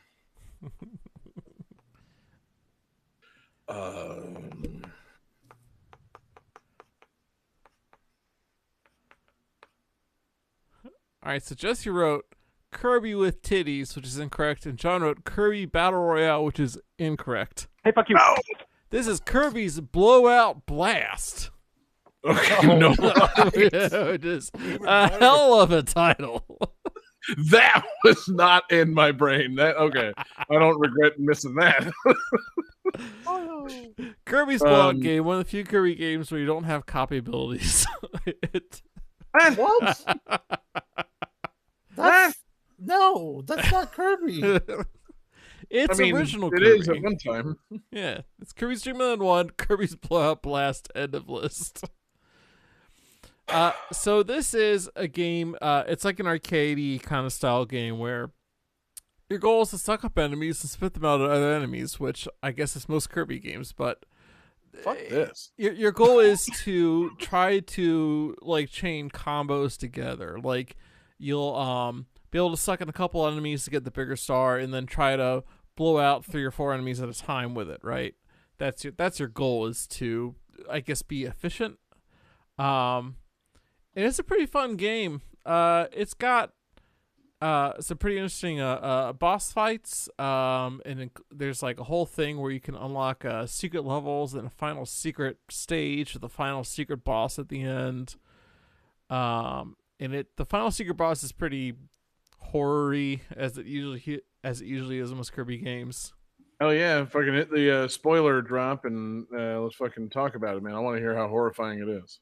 All right, so Jesse wrote Kirby with titties, which is incorrect, and John wrote Kirby Battle Royale, which is incorrect. Hey, fuck you. No! This is Kirby's Blowout Blast. Okay, no. It is a hell of a title. That was not in my brain. That okay. I don't regret missing that. Kirby's Blowout game, one of the few Kirby games where you don't have copy abilities. What? No, that's not Kirby. It's original it Kirby. is at one time. Yeah, it's Kirby's Dream Land 1, Kirby's Blowout Blast, end of list. So this is a game, it's like an arcadey kind of style game where your goal is to suck up enemies and spit them out at other enemies, which I guess is most Kirby games, but Fuck this. Your goal is to try to like chain combos together. Like you'll be able to suck in a couple enemies to get the bigger star, and then try to blow out 3 or 4 enemies at a time with it. Right? That's your goal, is to, I guess, be efficient. And it's a pretty fun game. It's got some pretty interesting boss fights. And there's like a whole thing where you can unlock secret levels and a final secret stage with the final secret boss at the end. And the final secret boss is pretty horror-y, as it usually is in most Kirby games. Oh yeah, fucking hit the spoiler drop and let's fucking talk about it, man. I want to hear how horrifying it is.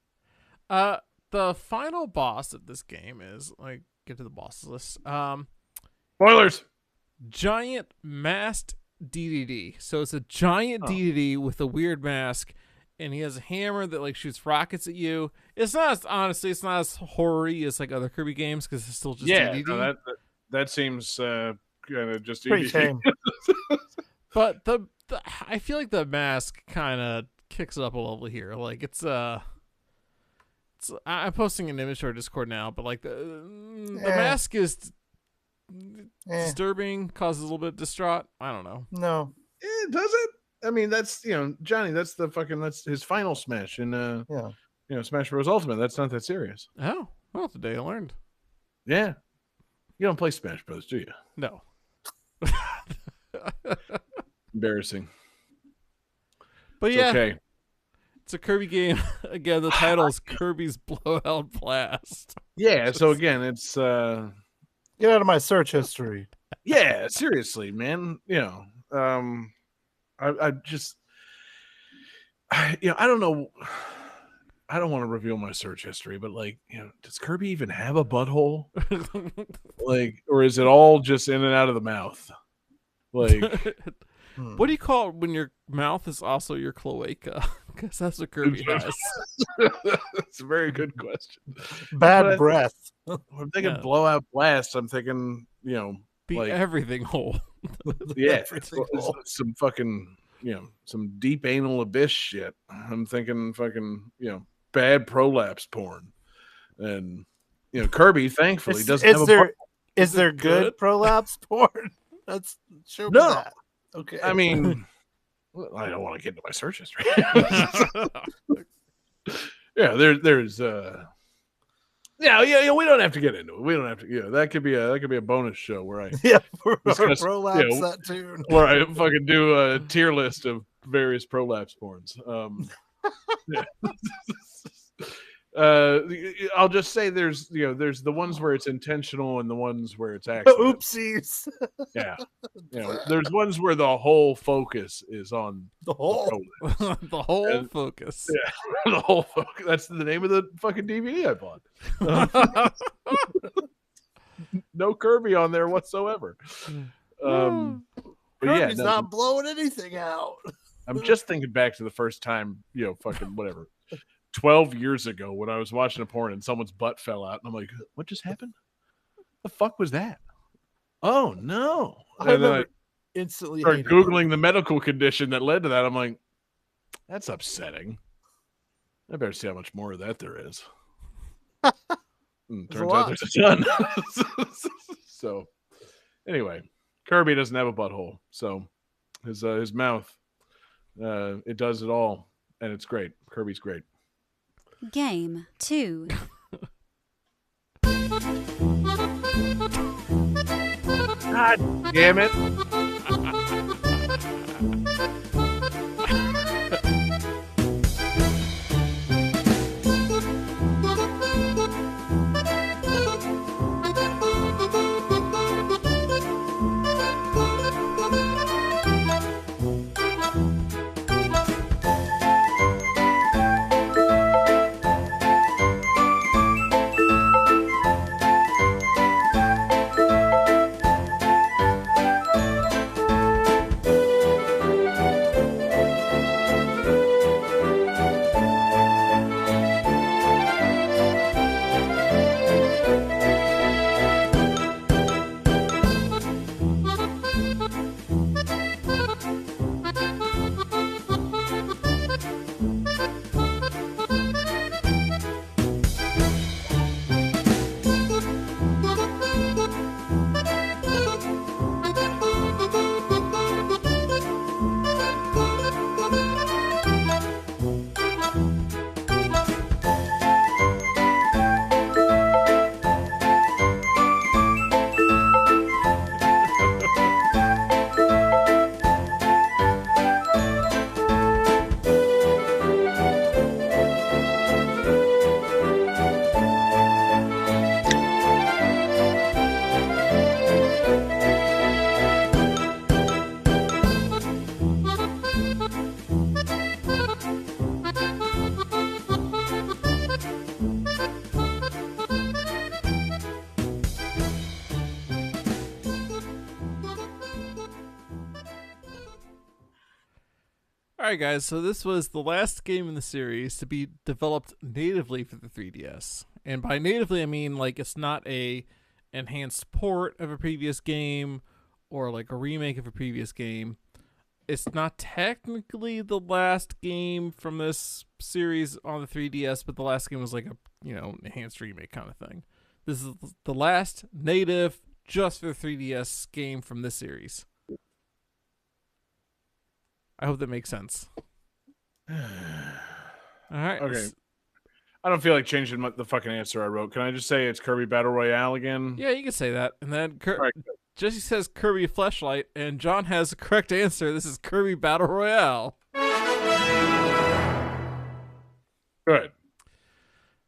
The final boss of this game is, like, get to the boss list. Spoilers. Giant masked DDD. So it's a giant DDD with a weird mask, and he has a hammer that like shoots rockets at you. It's not as horror-y as like other Kirby games because it's still just DDD. No, that seems kind of just Pretty tame. But the I feel like the mask kind of kicks it up a level here. Like I'm posting an image to our Discord now, but like the mask is disturbing, causes a little bit of distraught. I don't know. No. Does it? I mean, that's Johnny. That's his final smash in Smash Bros. Ultimate. That's not that serious. Oh, well, today I learned. Yeah, you don't play Smash Bros, do you? No. Embarrassing. But It's yeah, okay. it's a Kirby game. Again, the title is Kirby's Blowout Blast. Yeah. So again, it's Get out of my search history. yeah. Seriously, man. I just I don't know. I don't want to reveal my search history, but like, does Kirby even have a butthole? Like, or is it all just in and out of the mouth? Like, What do you call it when your mouth is also your cloaca? Because that's what Kirby has. That's a very good question. Bad breath. When I'm thinking blowout blast, I'm thinking, Be like, everything whole. yeah, Everything whole. some fucking, some deep anal abyss shit. I'm thinking fucking, bad prolapse porn. And, Kirby, thankfully, doesn't have a butthole. Is there good prolapse porn? That's show me No. that. Okay. I mean, I don't want to get into my search history. Yeah, there's we don't have to get into it. We don't have to. That could be a bonus show where I discuss, prolapse that tune. where I fucking do a tier list of various prolapse porns. Yeah. I'll just say there's the ones where it's intentional and the ones where it's accidental. Oopsies. Yeah. There's ones where the whole focus is on The whole. The whole focus. Yeah, the whole focus. That's the name of the fucking DVD I bought. No Kirby on there whatsoever. But Kirby's not blowing anything out. I'm just thinking back to the first time, fucking whatever, 12 years ago when I was watching a porn and someone's butt fell out, and I'm like, what just happened? The fuck was that? Oh no! I And then remember instantly started hating it. Googling the medical condition that led to that. I'm like, that's upsetting. I better see how much more of that there is. There's a Turns out lot. there's a ton. So, anyway, Kirby doesn't have a butthole, so his mouth, it does it all, and it's great. Kirby's great. Game 2. God damn it! Alright guys, so this was the last game in the series to be developed natively for the 3DS. And by natively I mean like it's not a enhanced port of a previous game or like a remake of a previous game. It's not technically the last game from this series on the 3DS, but the last game was like a, enhanced remake kind of thing. This is the last native just for 3DS game from this series. I hope that makes sense. All right. Okay. I don't feel like changing the fucking answer I wrote. Can I just say it's Kirby Battle Royale again? Yeah, you can say that. And then Right. Jesse says Kirby Fleshlight, and John has the correct answer. This is Kirby Battle Royale. Good.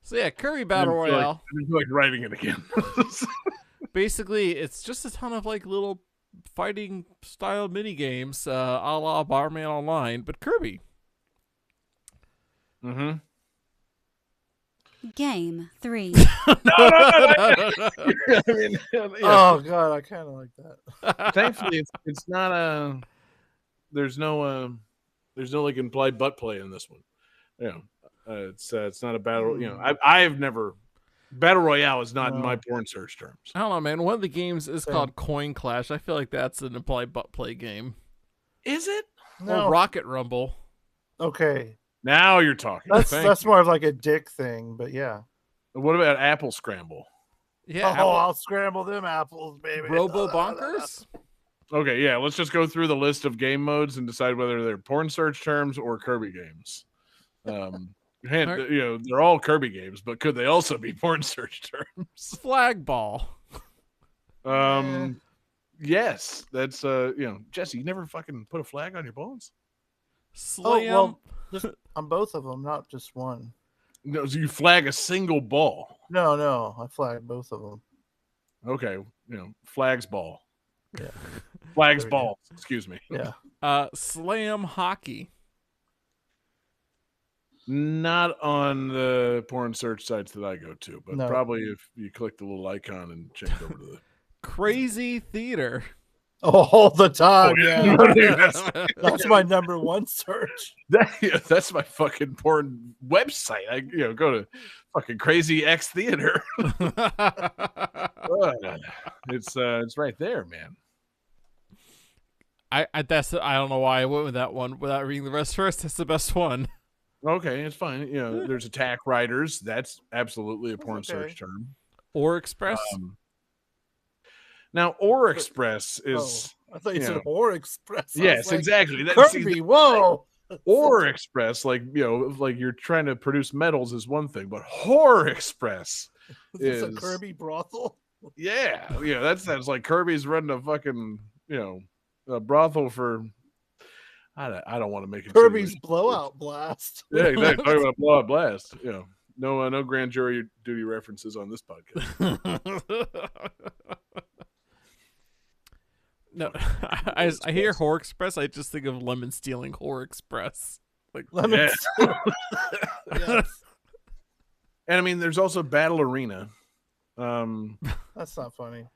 So yeah, Kirby Battle I didn't feel Royale. I didn't feel like writing it again. Basically, it's just a ton of like little fighting style mini games, a la Barman Online, but Kirby. Mm-hmm. Game 3. No. I mean, yeah. Oh god, I kind of like that. Thankfully, it's not a. There's no like implied butt play in this one. It's not a battle. I've never. Battle Royale is not in my porn search terms. I don't know, man. One of the games is called Coin Clash. I feel like that's an implied butt play game. Is it? No. Or Rocket Rumble. Okay, Now you're talking. that's more of like a dick thing, but yeah. What about Apple Scramble? Yeah. I'll scramble them apples, baby. Robo Bonkers? Okay, yeah. Let's just go through the list of game modes and decide whether they're porn search terms or Kirby games. They're all Kirby games, but could they also be porn search terms? Flag Ball. Yes, that's Jesse. You never fucking put a flag on your balls. Slam. Just on both of them, not just one. No, so you flag a single ball. No, I flagged both of them. Okay, flags ball. Yeah, Flags There we ball. Excuse me. yeah. Slam Hockey. Not on the porn search sites that I go to, but No. probably if you click the little icon and change over to the Crazy Theater. all the time. Oh, yeah, yeah. that's my number one search. That's my fucking porn website. I go to fucking Crazy X Theater. It's right there, man. I don't know why I went with that one without reading the rest first. That's the best one. Okay, it's fine. There's attack riders. That's absolutely a porn okay. search term. Or Express. Now, Or Express is. I thought you said Or Express. Yes, exactly. Kirby, whoa. Or Express, like you're trying to produce medals is one thing, but Whore Express is this a Kirby brothel? Yeah, that sounds like Kirby's running a fucking a brothel for. I don't want to make it Kirby's blowout blast. Yeah, exactly. Talking about blowout blast. No grand jury duty references on this podcast. No, I hear Whore Express. I just think of Lemon stealing Whore Express. Like Lemon. Yeah. Yes. And I mean, there's also Battle Arena. That's not funny.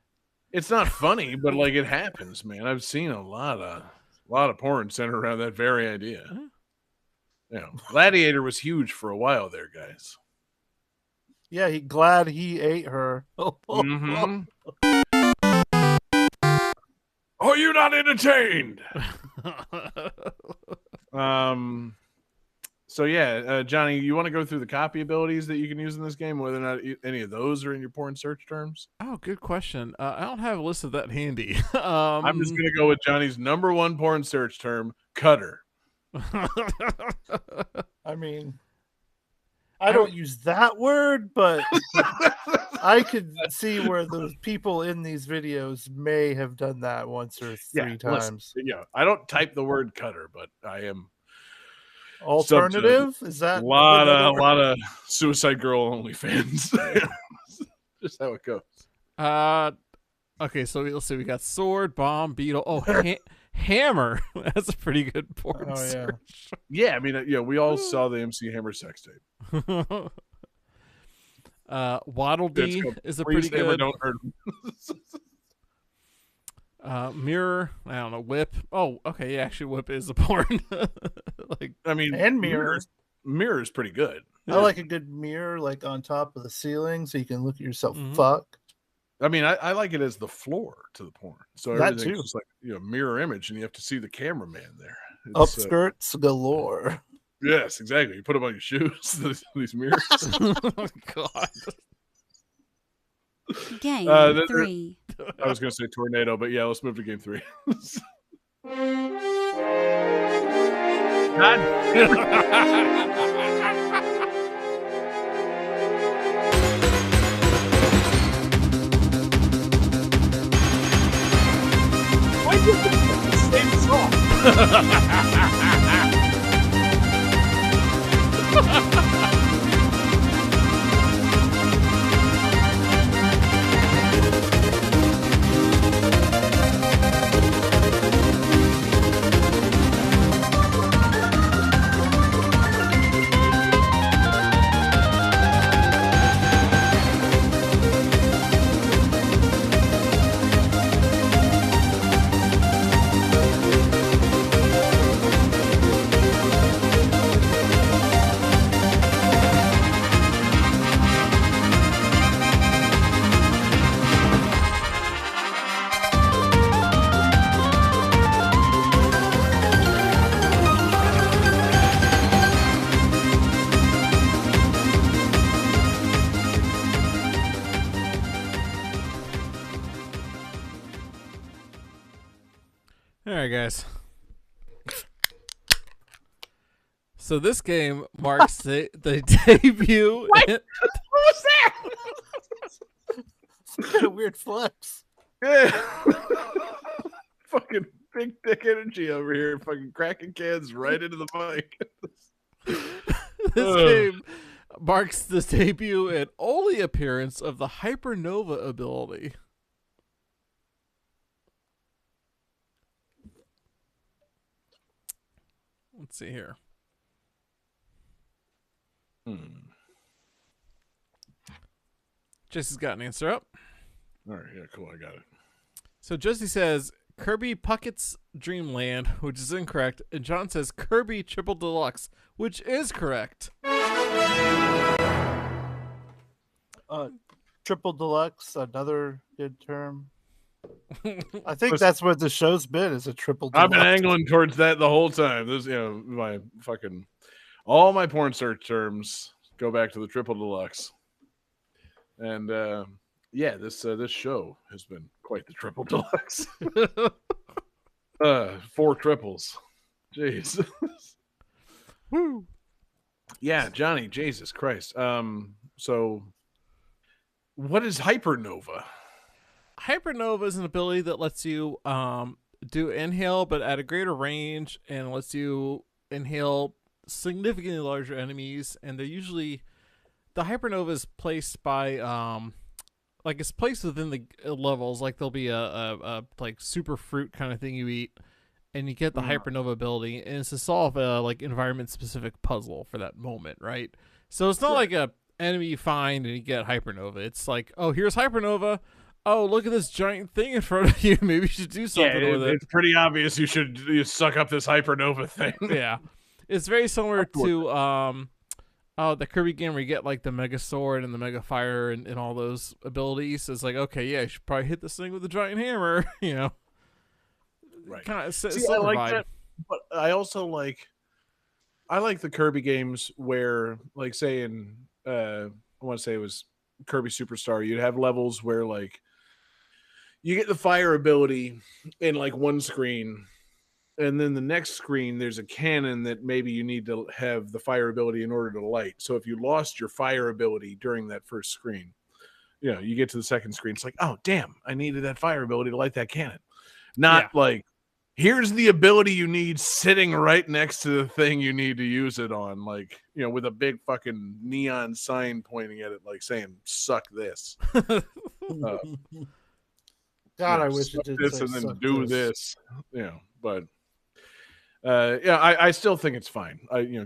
It's not funny, but like it happens, man. I've seen a lot of porn centered around that very idea. Gladiator was huge for a while there, guys. Yeah, glad he ate her. Mm-hmm. Are you not entertained? So yeah, Johnny, you want to go through the copy abilities that you can use in this game, whether or not any of those are in your porn search terms? Oh, good question. I don't have a list of that handy. I'm just gonna go with Johnny's number one porn search term, cutter. I mean, I don't use that word, but I could see where those people in these videos may have done that once or three times. I don't type the word cutter, but I am. Alternative? Is that a lot of Suicide Girl OnlyFans? Just how it goes. Okay, so let's see. We got sword, bomb, beetle. Oh, hammer. That's a pretty good porn search. Yeah, I mean, we all saw the MC Hammer sex tape. Waddle Dee is a pretty good. Don't hurt mirror. I don't know. Whip. Oh, okay. Yeah, actually, whip is a porn. And mirror. Mirror is pretty good. I like a good mirror, like on top of the ceiling, so you can look at yourself. Fuck. I mean, I like it as the floor to the porn, so everything's just like mirror image, and you have to see the cameraman there. Upskirts galore. Yes, exactly. You put them on your shoes. These mirrors. Oh, God. Game 3. I was going to say tornado, but yeah, let's move to game 3. Why did you same song? All right, guys. So this game marks the debut. What was that? Some kind of weird flex. Yeah. Fucking big dick energy over here. Fucking cracking cans right into the mic. This game marks the debut and only appearance of the Hypernova ability. Let's see here. Jesse's got an answer up. All right, yeah, cool. I got it. So Jesse says, Kirby Puckett's Dreamland, which is incorrect, and John says Kirby Triple Deluxe, which is correct. Triple Deluxe, another good term. I think that's what the show's been, is a triple deluxe. I've been angling towards that the whole time. This, my fucking all my porn search terms go back to the triple deluxe. And this show has been quite the triple deluxe. 4 triples. Jeez. Woo. Yeah, Johnny, Jesus Christ. So what is Hypernova? Hypernova is an ability that lets you do inhale, but at a greater range, and lets you inhale significantly larger enemies. And they're usually, the Hypernova is placed by like it's placed within the levels. Like there'll be a like super fruit kind of thing you eat, and you get the Hypernova ability, and it's to solve a like environment specific puzzle for that moment, right? So it's not like a enemy you find and you get Hypernova. It's like, oh, here's Hypernova. Oh, look at this giant thing in front of you. Maybe you should do something with it. It's pretty obvious you suck up this Hypernova thing. Yeah. It's very similar to the Kirby game where you get like the Mega Sword and the Mega Fire and all those abilities. It's like, okay, yeah, you should probably hit this thing with a giant hammer, Right. Kind of I like that, but I also like the Kirby games where, like, say in I want to say it was Kirby Superstar, you'd have levels where like you get the fire ability in like one screen, and then the next screen there's a cannon that maybe you need to have the fire ability in order to light. So if you lost your fire ability during that first screen, you get to the second screen, it's like, oh damn, I needed that fire ability to light that cannon. Not like, here's the ability you need sitting right next to the thing you need to use it on, like, with a big fucking neon sign pointing at it, like saying, suck this. God, I wish it did this and then do this. But I still think it's fine.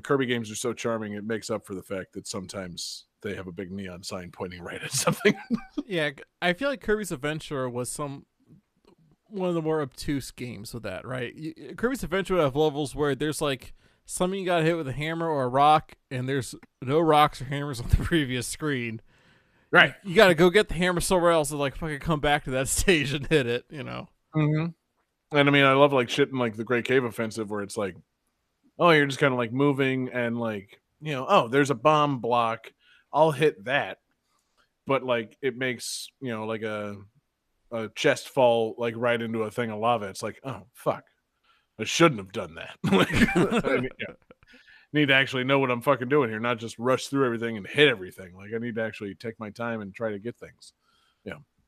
Kirby games are so charming, it makes up for the fact that sometimes they have a big neon sign pointing right at something. Yeah, I feel like Kirby's Adventure was one of the more obtuse games with that, right? Kirby's Adventure would have levels where there's like something you got to hit with a hammer or a rock, and there's no rocks or hammers on the previous screen. Right. You got to go get the hammer somewhere else and like fucking come back to that stage and hit it, Mm-hmm. And I mean, I love like shit in like the Great Cave Offensive where it's like, oh, you're just kind of like moving and like, oh, there's a bomb block. I'll hit that. But like it makes, like a chest fall like right into a thing of lava. It's like, oh fuck, I shouldn't have done that. Need to actually know what I'm fucking doing here, not just rush through everything and hit everything. Like I need to actually take my time and try to get things.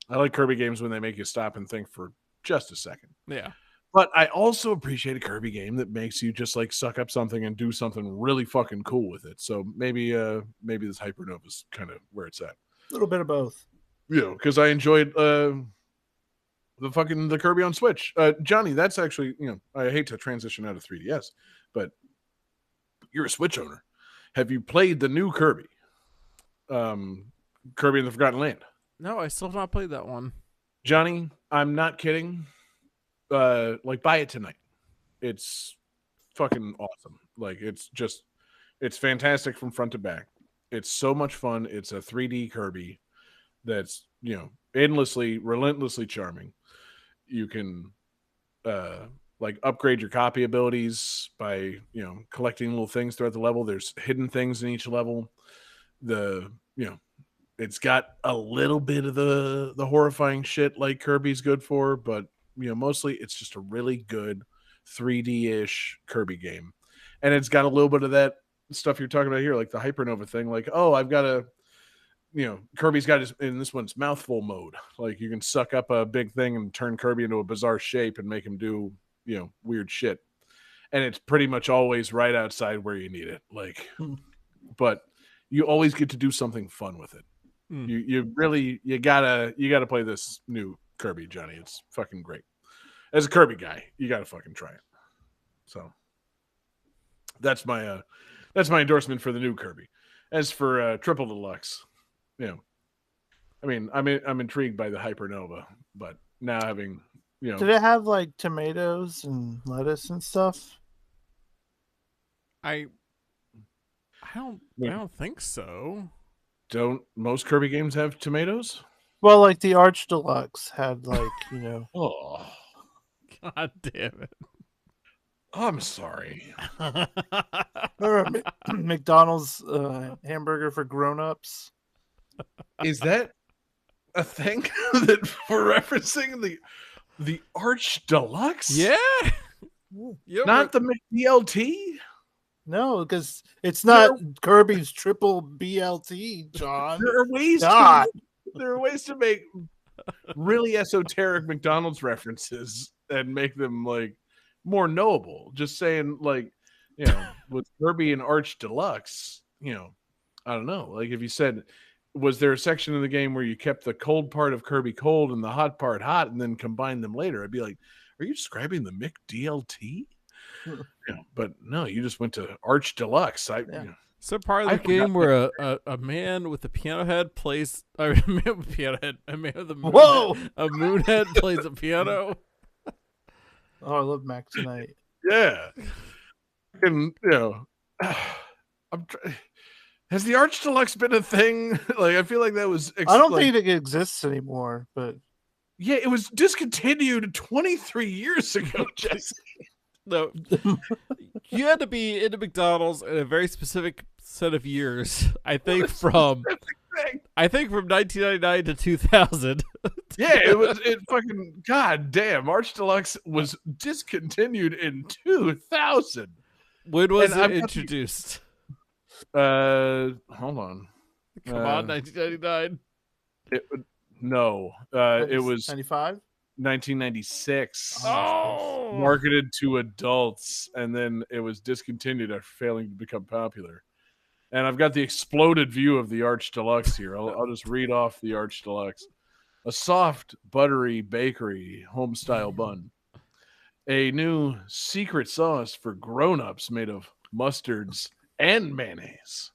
I like Kirby games when they make you stop and think for just a second. Yeah, but I also appreciate a Kirby game that makes you just like suck up something and do something really fucking cool with it. So maybe this Hypernova is kind of where it's at. A little bit of both. Because I enjoyed the Kirby on Switch. Johnny, that's actually, I hate to transition out of 3DS, but you're a Switch owner. Have you played the new Kirby? Kirby in the Forgotten Land? No, I still have not played that one. Johnny, I'm not kidding. Like, buy it tonight. It's fucking awesome. Like, it's fantastic from front to back. It's so much fun. It's a 3D Kirby that's, endlessly, relentlessly charming. You can like upgrade your copy abilities by collecting little things throughout the level. There's hidden things in each level. It's got a little bit of the horrifying shit like Kirby's good for, but mostly it's just a really good 3D-ish Kirby game. And it's got a little bit of that stuff you're talking about here, like the Hypernova thing. Like, oh, I've got a Kirby's got his, in this one's mouthful mode. Like you can suck up a big thing and turn Kirby into a bizarre shape and make him do, weird shit. And it's pretty much always right outside where you need it. Like, but you always get to do something fun with it. You gotta play this new Kirby, Johnny. It's fucking great. As a Kirby guy, you gotta fucking try it. So that's my endorsement for the new Kirby. As for Triple Deluxe, I mean, I'm intrigued by the Hypernova, but now having you know. Did it have like tomatoes and lettuce and stuff? I don't think so. Don't most Kirby games have tomatoes? Well, like the Arch Deluxe had like, Oh, God damn it. I'm sorry. or McDonald's hamburger for grown-ups. Is that a thing that we're referencing? The Arch Deluxe? Yeah. You Not the McDLT? No, because it's not Kirby's triple BLT, John. There are ways to make really esoteric McDonald's references and make them like more knowable. Just saying, like, with Kirby and Arch Deluxe, I don't know. Like if you said, was there a section in the game where you kept the cold part of Kirby cold and the hot part hot and then combined them later? I'd be like, are you describing the McDLT? But no, you just went to Arch Deluxe. So part of the game where a man with a piano head plays a man with a piano head, a man with a moon head, a moon head plays a piano. Oh, I love Mac tonight. Yeah. And has the Arch Deluxe been a thing? Like I feel like that was I don't think it exists anymore, but yeah, it was discontinued 23 years ago, Jesse. No, you had to be into McDonald's in a very specific set of years. I think from 1999 to 2000. Yeah, it fucking god damn. Arch Deluxe was discontinued in 2000. When was it introduced? Hold on. Come on, 1999. It was 95. 1996. Oh, marketed to adults, and then it was discontinued after failing to become popular. And I've got the exploded view of the Arch Deluxe here. I'll just read off the Arch Deluxe. A soft, buttery bakery home-style bun. A new secret sauce for grown-ups made of mustards and mayonnaise.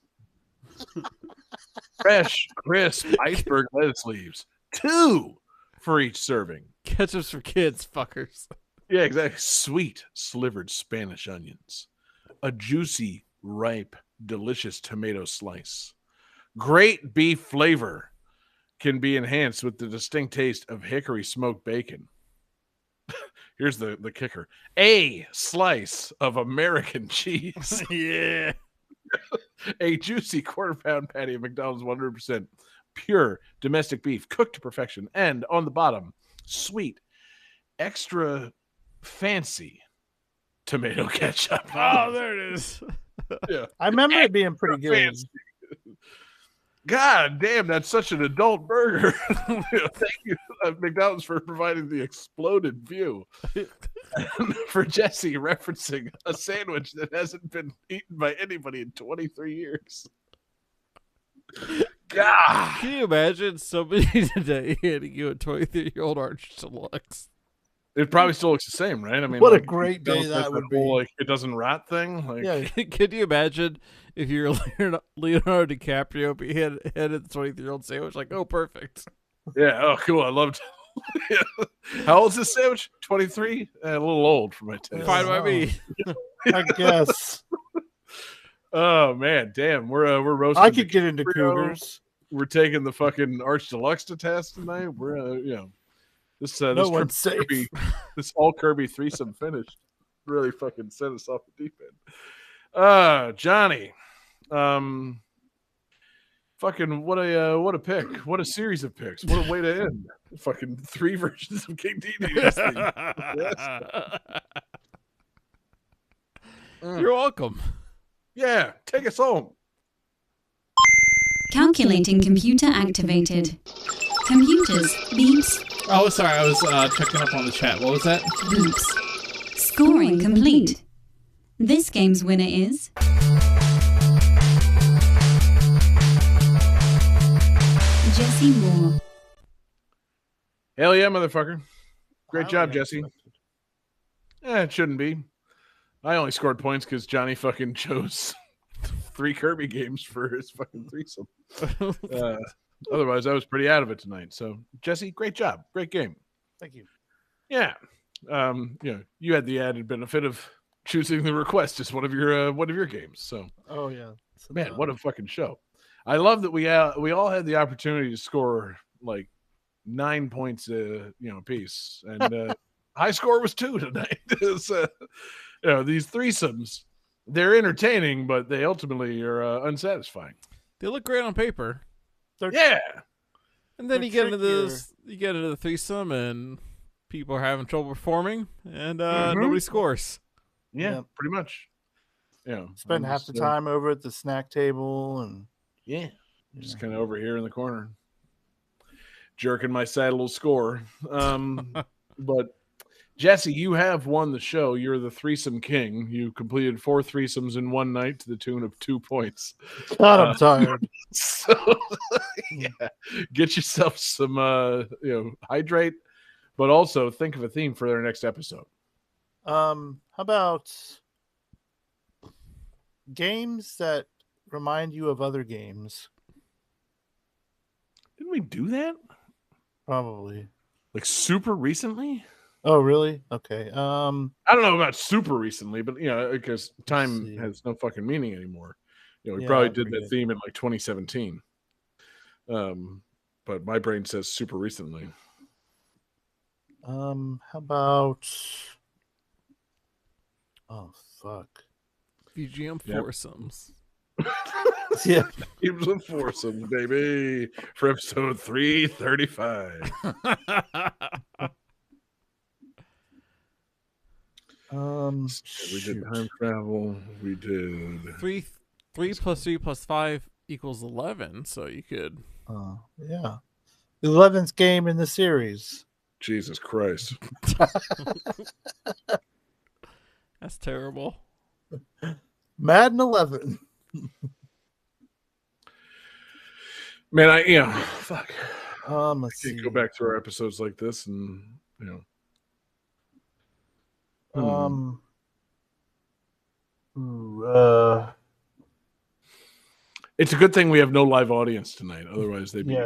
Fresh, crisp iceberg lettuce leaves. 2 for each serving. Ketchup's for kids, fuckers. Yeah, exactly. Sweet, slivered Spanish onions. A juicy, ripe, delicious tomato slice. Great beef flavor can be enhanced with the distinct taste of hickory smoked bacon. Here's the kicker. A slice of American cheese. Yeah. A juicy quarter-pound patty of McDonald's 100% pure domestic beef cooked to perfection. And on the bottom, sweet, extra fancy tomato ketchup. Oh, there it is. Yeah. I remember it being pretty good. Fancy. God damn, that's such an adult burger. Thank you, McDonald's, for providing the exploded view. And for Jesse referencing a sandwich that hasn't been eaten by anybody in 23 years. God. Can you imagine somebody today handing you a 23-year-old Arch Deluxe? It probably still looks the same, right? I mean, what a great day that would be. Whole, like, it doesn't rot thing. Like, Yeah. Can you imagine if you're Leonardo DiCaprio, but he had the 23-year-old sandwich? Like, oh, perfect. Yeah. Oh, cool. I loved. Yeah. How old is this sandwich? 23. A little old for my taste. Fine by me. I guess. Oh man, damn. We're roasting. I could get into cougars. We're taking the fucking Arch Deluxe to task tonight. We're this No this one's safe. Kirby, this all Kirby threesome finish really fucking sent us off the deep end. Johnny, fucking what a pick! What a series of picks! What a way to end! Fucking 3 versions of King Dedede. You're welcome. Yeah, take us home. Calculating computer activated. Computers, beeps, Oh, sorry, I was checking up on the chat. What was that? beeps. Scoring complete. This game's winner is... Jesse Moore. Hell yeah, motherfucker! Great job, Highly Jesse. It shouldn't be. I only scored points because Johnny fucking chose 3 Kirby games for his fucking threesome. Otherwise, I was pretty out of it tonight. So, Jesse, great job. Great game. Thank you. Yeah. You had the added benefit of choosing the request as one of your games. So, Oh yeah. man, what a fucking show! I love that we all had the opportunity to score like 9 points, apiece, and high score was 2 tonight. So, these threesomes, they're entertaining, but they ultimately are unsatisfying. They look great on paper. Yeah. And then They're you get into trickier. you get into the threesome, and people are having trouble performing, and nobody scores. Yeah, Yep. pretty much. Spend half the time over at the snack table and just kind of over here in the corner, jerking my sad little score. But Jesse, you have won the show. You're the threesome king. You completed 4 threesomes in one night to the tune of 2 points. God, I'm tired. So, get yourself some, hydrate, but also think of a theme for their next episode. How about games that remind you of other games? Didn't we do that? Probably. Like super recently? Oh, really? Okay. I don't know about super recently, but because time see. has no fucking meaning anymore. We Yeah, probably I did that forget. theme in like 2017. But my brain says super recently. How about? Oh fuck. VGM foursomes. Yeah. Games of foursomes, baby, for episode 335. We did time travel. We did 3 plus 3 plus 5 equals 11. So you could. Yeah. The 11th game in the series. Jesus Christ. That's terrible. Madden 11. Man, fuck. Let's Can't see. go back through our episodes like this, and it's a good thing we have no live audience tonight. Otherwise, they'd be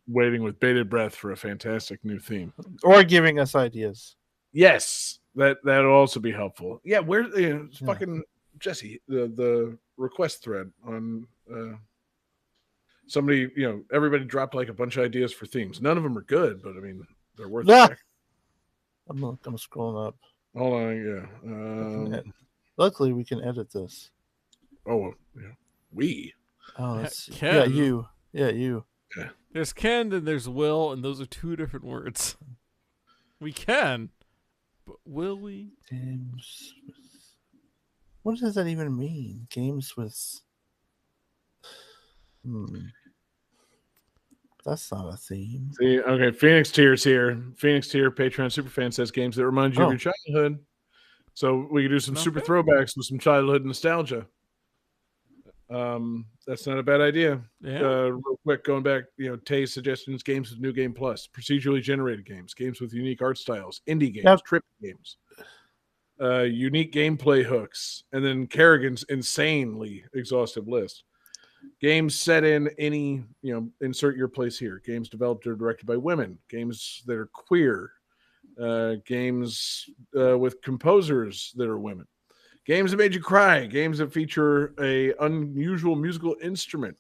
waiting with bated breath for a fantastic new theme or giving us ideas. Yes, that'll also be helpful. Yeah, fucking Jesse, the request thread on somebody, everybody dropped like a bunch of ideas for themes. None of them are good, but I mean, they're worth checking. I'm scrolling up. Hold on, yeah. Luckily, we can edit this. Oh, yeah. We. Oh, let's see. Ken. Yeah, you. Yeah, you. Yeah. There's Ken and there's Will, and those are 2 different words. We can, but will we? Games. What does that even mean? Games with. That's not a theme. See, okay, Phoenix Tier's here. Phoenix Tier, Patreon Superfan says games that remind you of your childhood. So we can do some super throwbacks with some childhood nostalgia. That's not a bad idea. Yeah. Real quick, going back, Tay's suggestions: games with New Game Plus, procedurally generated games with unique art styles, indie games, trip games, unique gameplay hooks, and then Kerrigan's insanely exhaustive list. Games set in any, insert your place here. Games developed or directed by women. Games that are queer. Games with composers that are women. Games that made you cry. Games that feature a unusual musical instrument.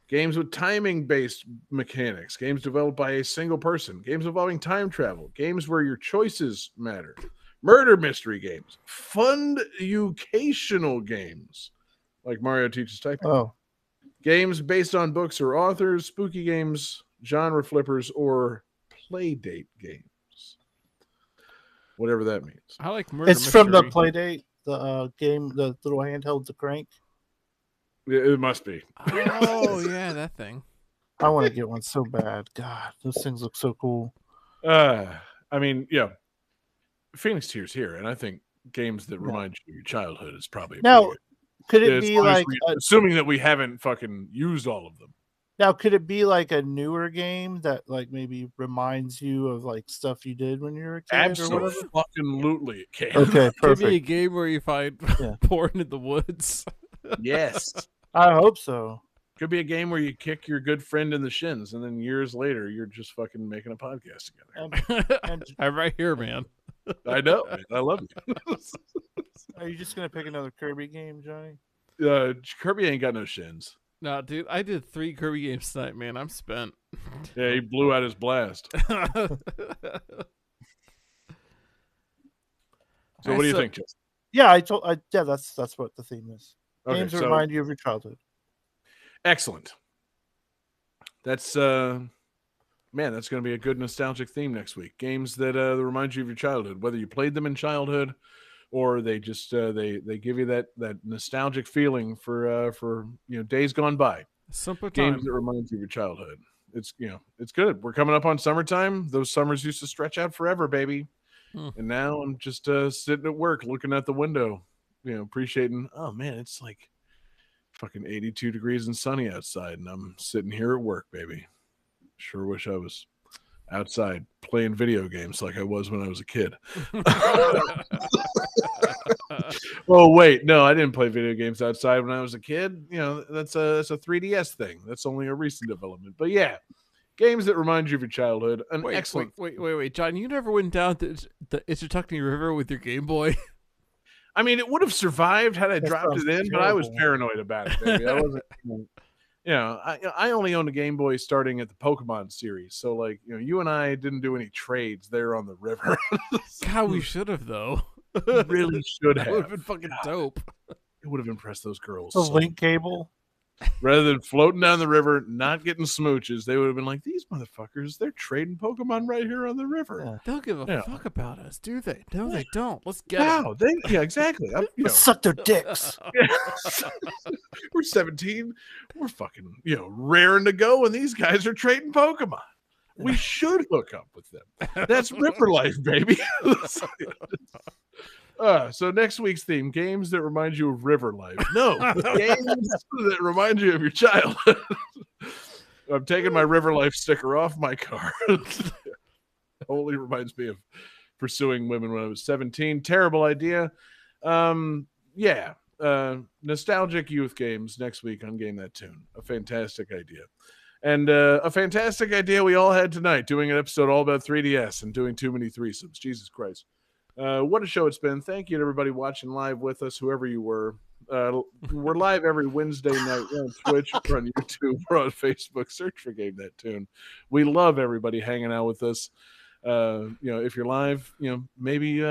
Games with timing-based mechanics. Games developed by a single person. Games involving time travel. Games where your choices matter. Murder mystery games. Fun educational games. Like Mario Teaches Typing. Oh. Games based on books or authors. Spooky games. Genre flippers. Or playdate games. Whatever that means. I like murder It's mystery. from the Playdate, the game, the little handheld to crank. It must be. Oh, yeah, that thing. I want to get one so bad. God, those things look so cool. I mean, Phoenix Tier's here, and I think games that remind you of your childhood is probably now. Could it be like assuming that we haven't fucking used all of them? Now, could it be like a newer game that like maybe reminds you of like stuff you did when you were a kid? Absolutely, or whatever? fucking it can. Okay, Could be a perfect. game where you find porn in the woods. Yes. I hope so. Could be a game where you kick your good friend in the shins, and then years later, you're just fucking making a podcast together. I'm right here, man. I know, man. I love you. Are you just gonna pick another Kirby game, Johnny? Kirby ain't got no shins. No, dude, I did 3 Kirby games tonight, man. I'm spent. Yeah, he blew out his blast. So what do you think, Justin? Yeah, that's what the theme is. Okay, Games that so- remind you of your childhood. Excellent. That's man, that's going to be a good nostalgic theme next week. Games that remind you of your childhood, whether you played them in childhood or they just they give you that nostalgic feeling for days gone by. Simple Games time. that remind you of your childhood. It's it's good. We're coming up on summertime. Those summers used to stretch out forever, baby. And now I'm just sitting at work looking out the window, appreciating, oh man, it's like fucking 82 degrees and sunny outside, and I'm sitting here at work, baby. Sure wish I was outside playing video games like I was when I was a kid. Oh wait, no, I didn't play video games outside when I was a kid. That's a 3DS thing. That's only a recent development. But yeah, games that remind you of your childhood. Excellent. Wait, John, you never went down the Itchituckney River with your Game Boy? I mean, it would have survived had I That dropped sounds it in, but I was terrible. paranoid about it, baby. I wasn't. I only owned a Game Boy starting at the Pokemon series, so like you and I didn't do any trades there on the river. God, we should have though. Really should That would have have. been fucking dope. It would have impressed those girls. The so link cable. Rather than floating down the river, not getting smooches, they would have been like, these motherfuckers, they're trading Pokemon right here on the river. Yeah. They'll give a Yeah. fuck about us, do they? No, they don't. Let's get 'em. Wow, yeah, exactly. Suck their dicks. We're 17. We're fucking, raring to go, and these guys are trading Pokemon. We should hook up with them. That's Ripper Life, baby. So next week's theme, games that remind you of river life. No, games that remind you of your childhood. I'm taking my river life sticker off my car. It only reminds me of pursuing women when I was 17. Terrible idea. Nostalgic youth games next week on Game That Tune. A fantastic idea. And a fantastic idea we all had tonight, doing an episode all about 3DS and doing too many threesomes. Jesus Christ. What a show it's been. Thank you to everybody watching live with us, whoever you were. We're live every Wednesday night. We're on Twitch, we're on YouTube, we're on Facebook. Search for Game That Tune. We love everybody hanging out with us. If you're live, maybe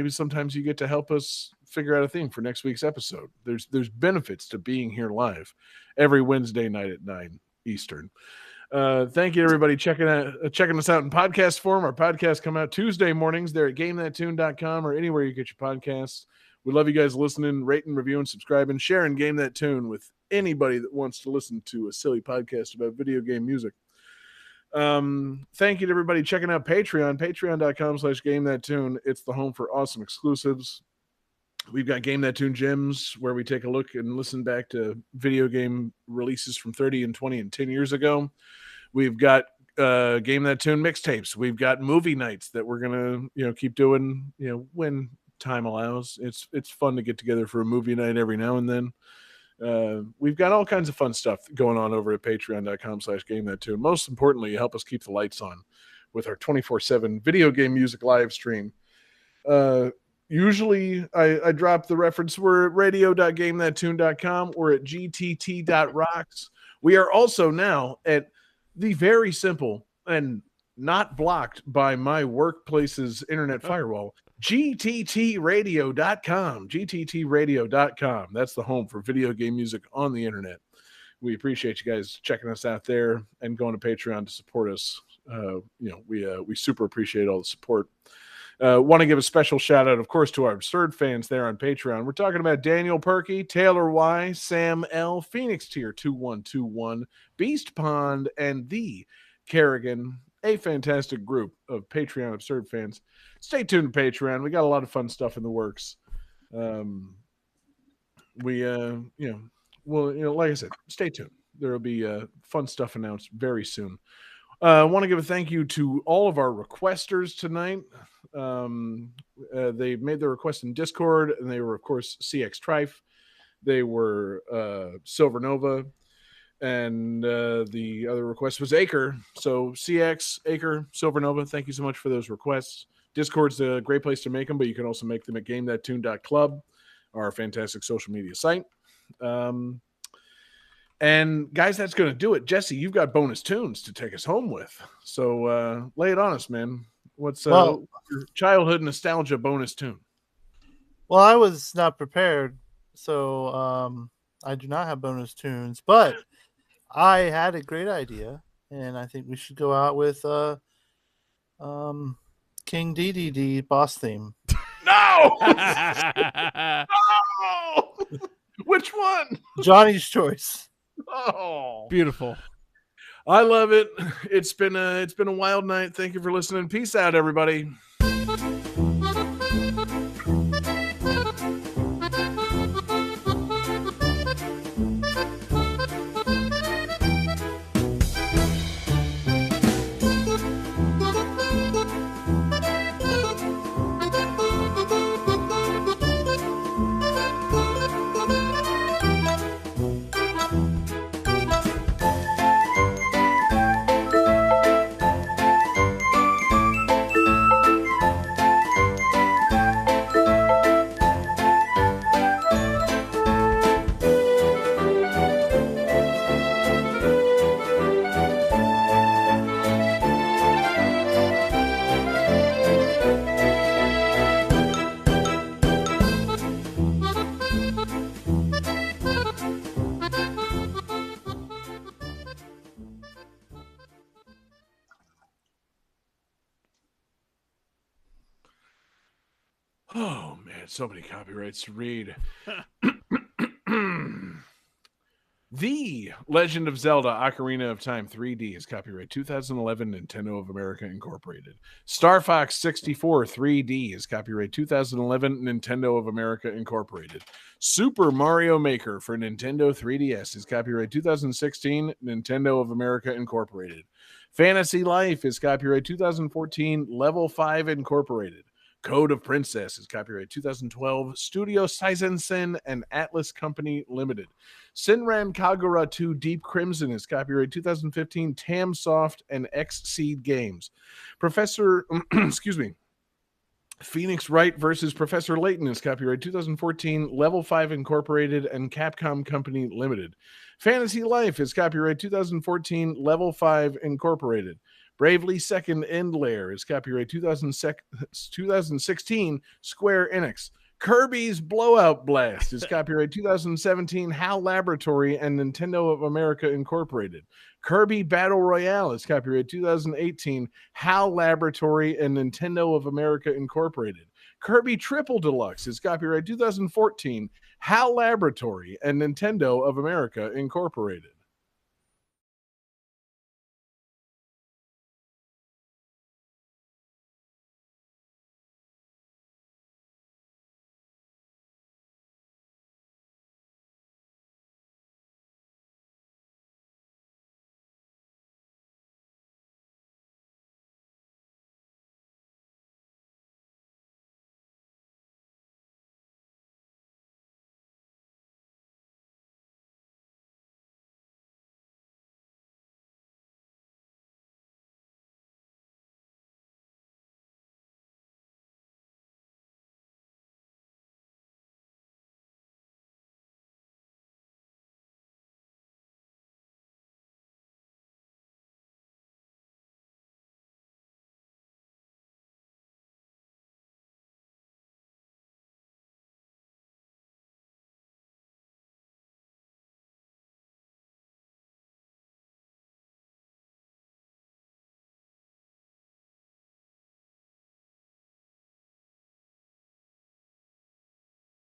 sometimes you get to help us figure out a theme for next week's episode. There's benefits to being here live every Wednesday night at 9 Eastern. Thank you to everybody checking us out in podcast form. Our podcasts come out Tuesday mornings. They're at GameThatTune.com or anywhere you get your podcasts. We love you guys listening, rating, reviewing, subscribing, sharing Game That Tune with anybody that wants to listen to a silly podcast about video game music. Thank you to everybody checking out Patreon, patreon.com/GameThatTune. It's the home for awesome exclusives. We've got Game That Tune Gems, where we take a look and listen back to video game releases from 30 and 20 and 10 years ago. We've got Game That Tune mixtapes. We've got movie nights that we're gonna keep doing when time allows. It's fun to get together for a movie night every now and then. We've got all kinds of fun stuff going on over at patreon.com/GameThatTune. Most importantly, you help us keep the lights on with our 24/7 video game music live stream. Usually I drop the reference. We're at radio.gamethattune.com or at gtt.rocks. We are also now at the very simple and not blocked by my workplace's internet firewall, gttradio.com. gttradio.com. That's the home for video game music on the internet. We appreciate you guys checking us out there and going to Patreon to support us. We super appreciate all the support. Want to give a special shout out, of course, to our absurd fans there on Patreon. We're talking about Daniel Perky, Taylor Y, Sam L, Phoenix Tier 2121, Beast Pond, and the Kerrigan, a fantastic group of Patreon absurd fans. Stay tuned to Patreon. We got a lot of fun stuff in the works. Like I said, stay tuned. There will be fun stuff announced very soon. I want to give a thank you to all of our requesters tonight. They made their request in Discord, and they were, of course, CX Trife. They were Silver Nova. And the other request was Acre. So CX, Acre, Silvernova, thank you so much for those requests. Discord's a great place to make them, but you can also make them at gamethattune.club, our fantastic social media site. And guys, that's going to do it. Jesse, you've got bonus tunes to take us home with. So lay it on us, man. What's your childhood nostalgia bonus tune? Well, I was not prepared, so I do not have bonus tunes, but I had a great idea, and I think we should go out with King DDD boss theme. No! No! Which one? Johnny's Choice. Oh, Beautiful. I love it. It's been a wild night. Thank you for listening. Peace out, everybody. Oh, man, so many copyrights to read. The Legend of Zelda Ocarina of Time 3D is copyright 2011 Nintendo of America Incorporated. Star Fox 64 3D is copyright 2011 Nintendo of America Incorporated. Super Mario Maker for Nintendo 3DS is copyright 2016 Nintendo of America Incorporated. Fantasy Life is copyright 2014 Level 5 Incorporated. Code of Princess is copyright 2012 Studio Seizensen and Atlas Company Limited. Sinran Kagura 2 Deep Crimson is copyright 2015 Tamsoft and Xseed Games. Phoenix Wright versus Professor Layton is copyright 2014 Level 5 Incorporated and Capcom Company Limited. Fantasy Life is copyright 2014 Level 5 Incorporated. Bravely Second End Layer is copyright 2016 Square Enix. Kirby's Blowout Blast is copyright 2017 HAL Laboratory and Nintendo of America Incorporated. Kirby Battle Royale is copyright 2018 HAL Laboratory and Nintendo of America Incorporated. Kirby Triple Deluxe is copyright 2014 HAL Laboratory and Nintendo of America Incorporated.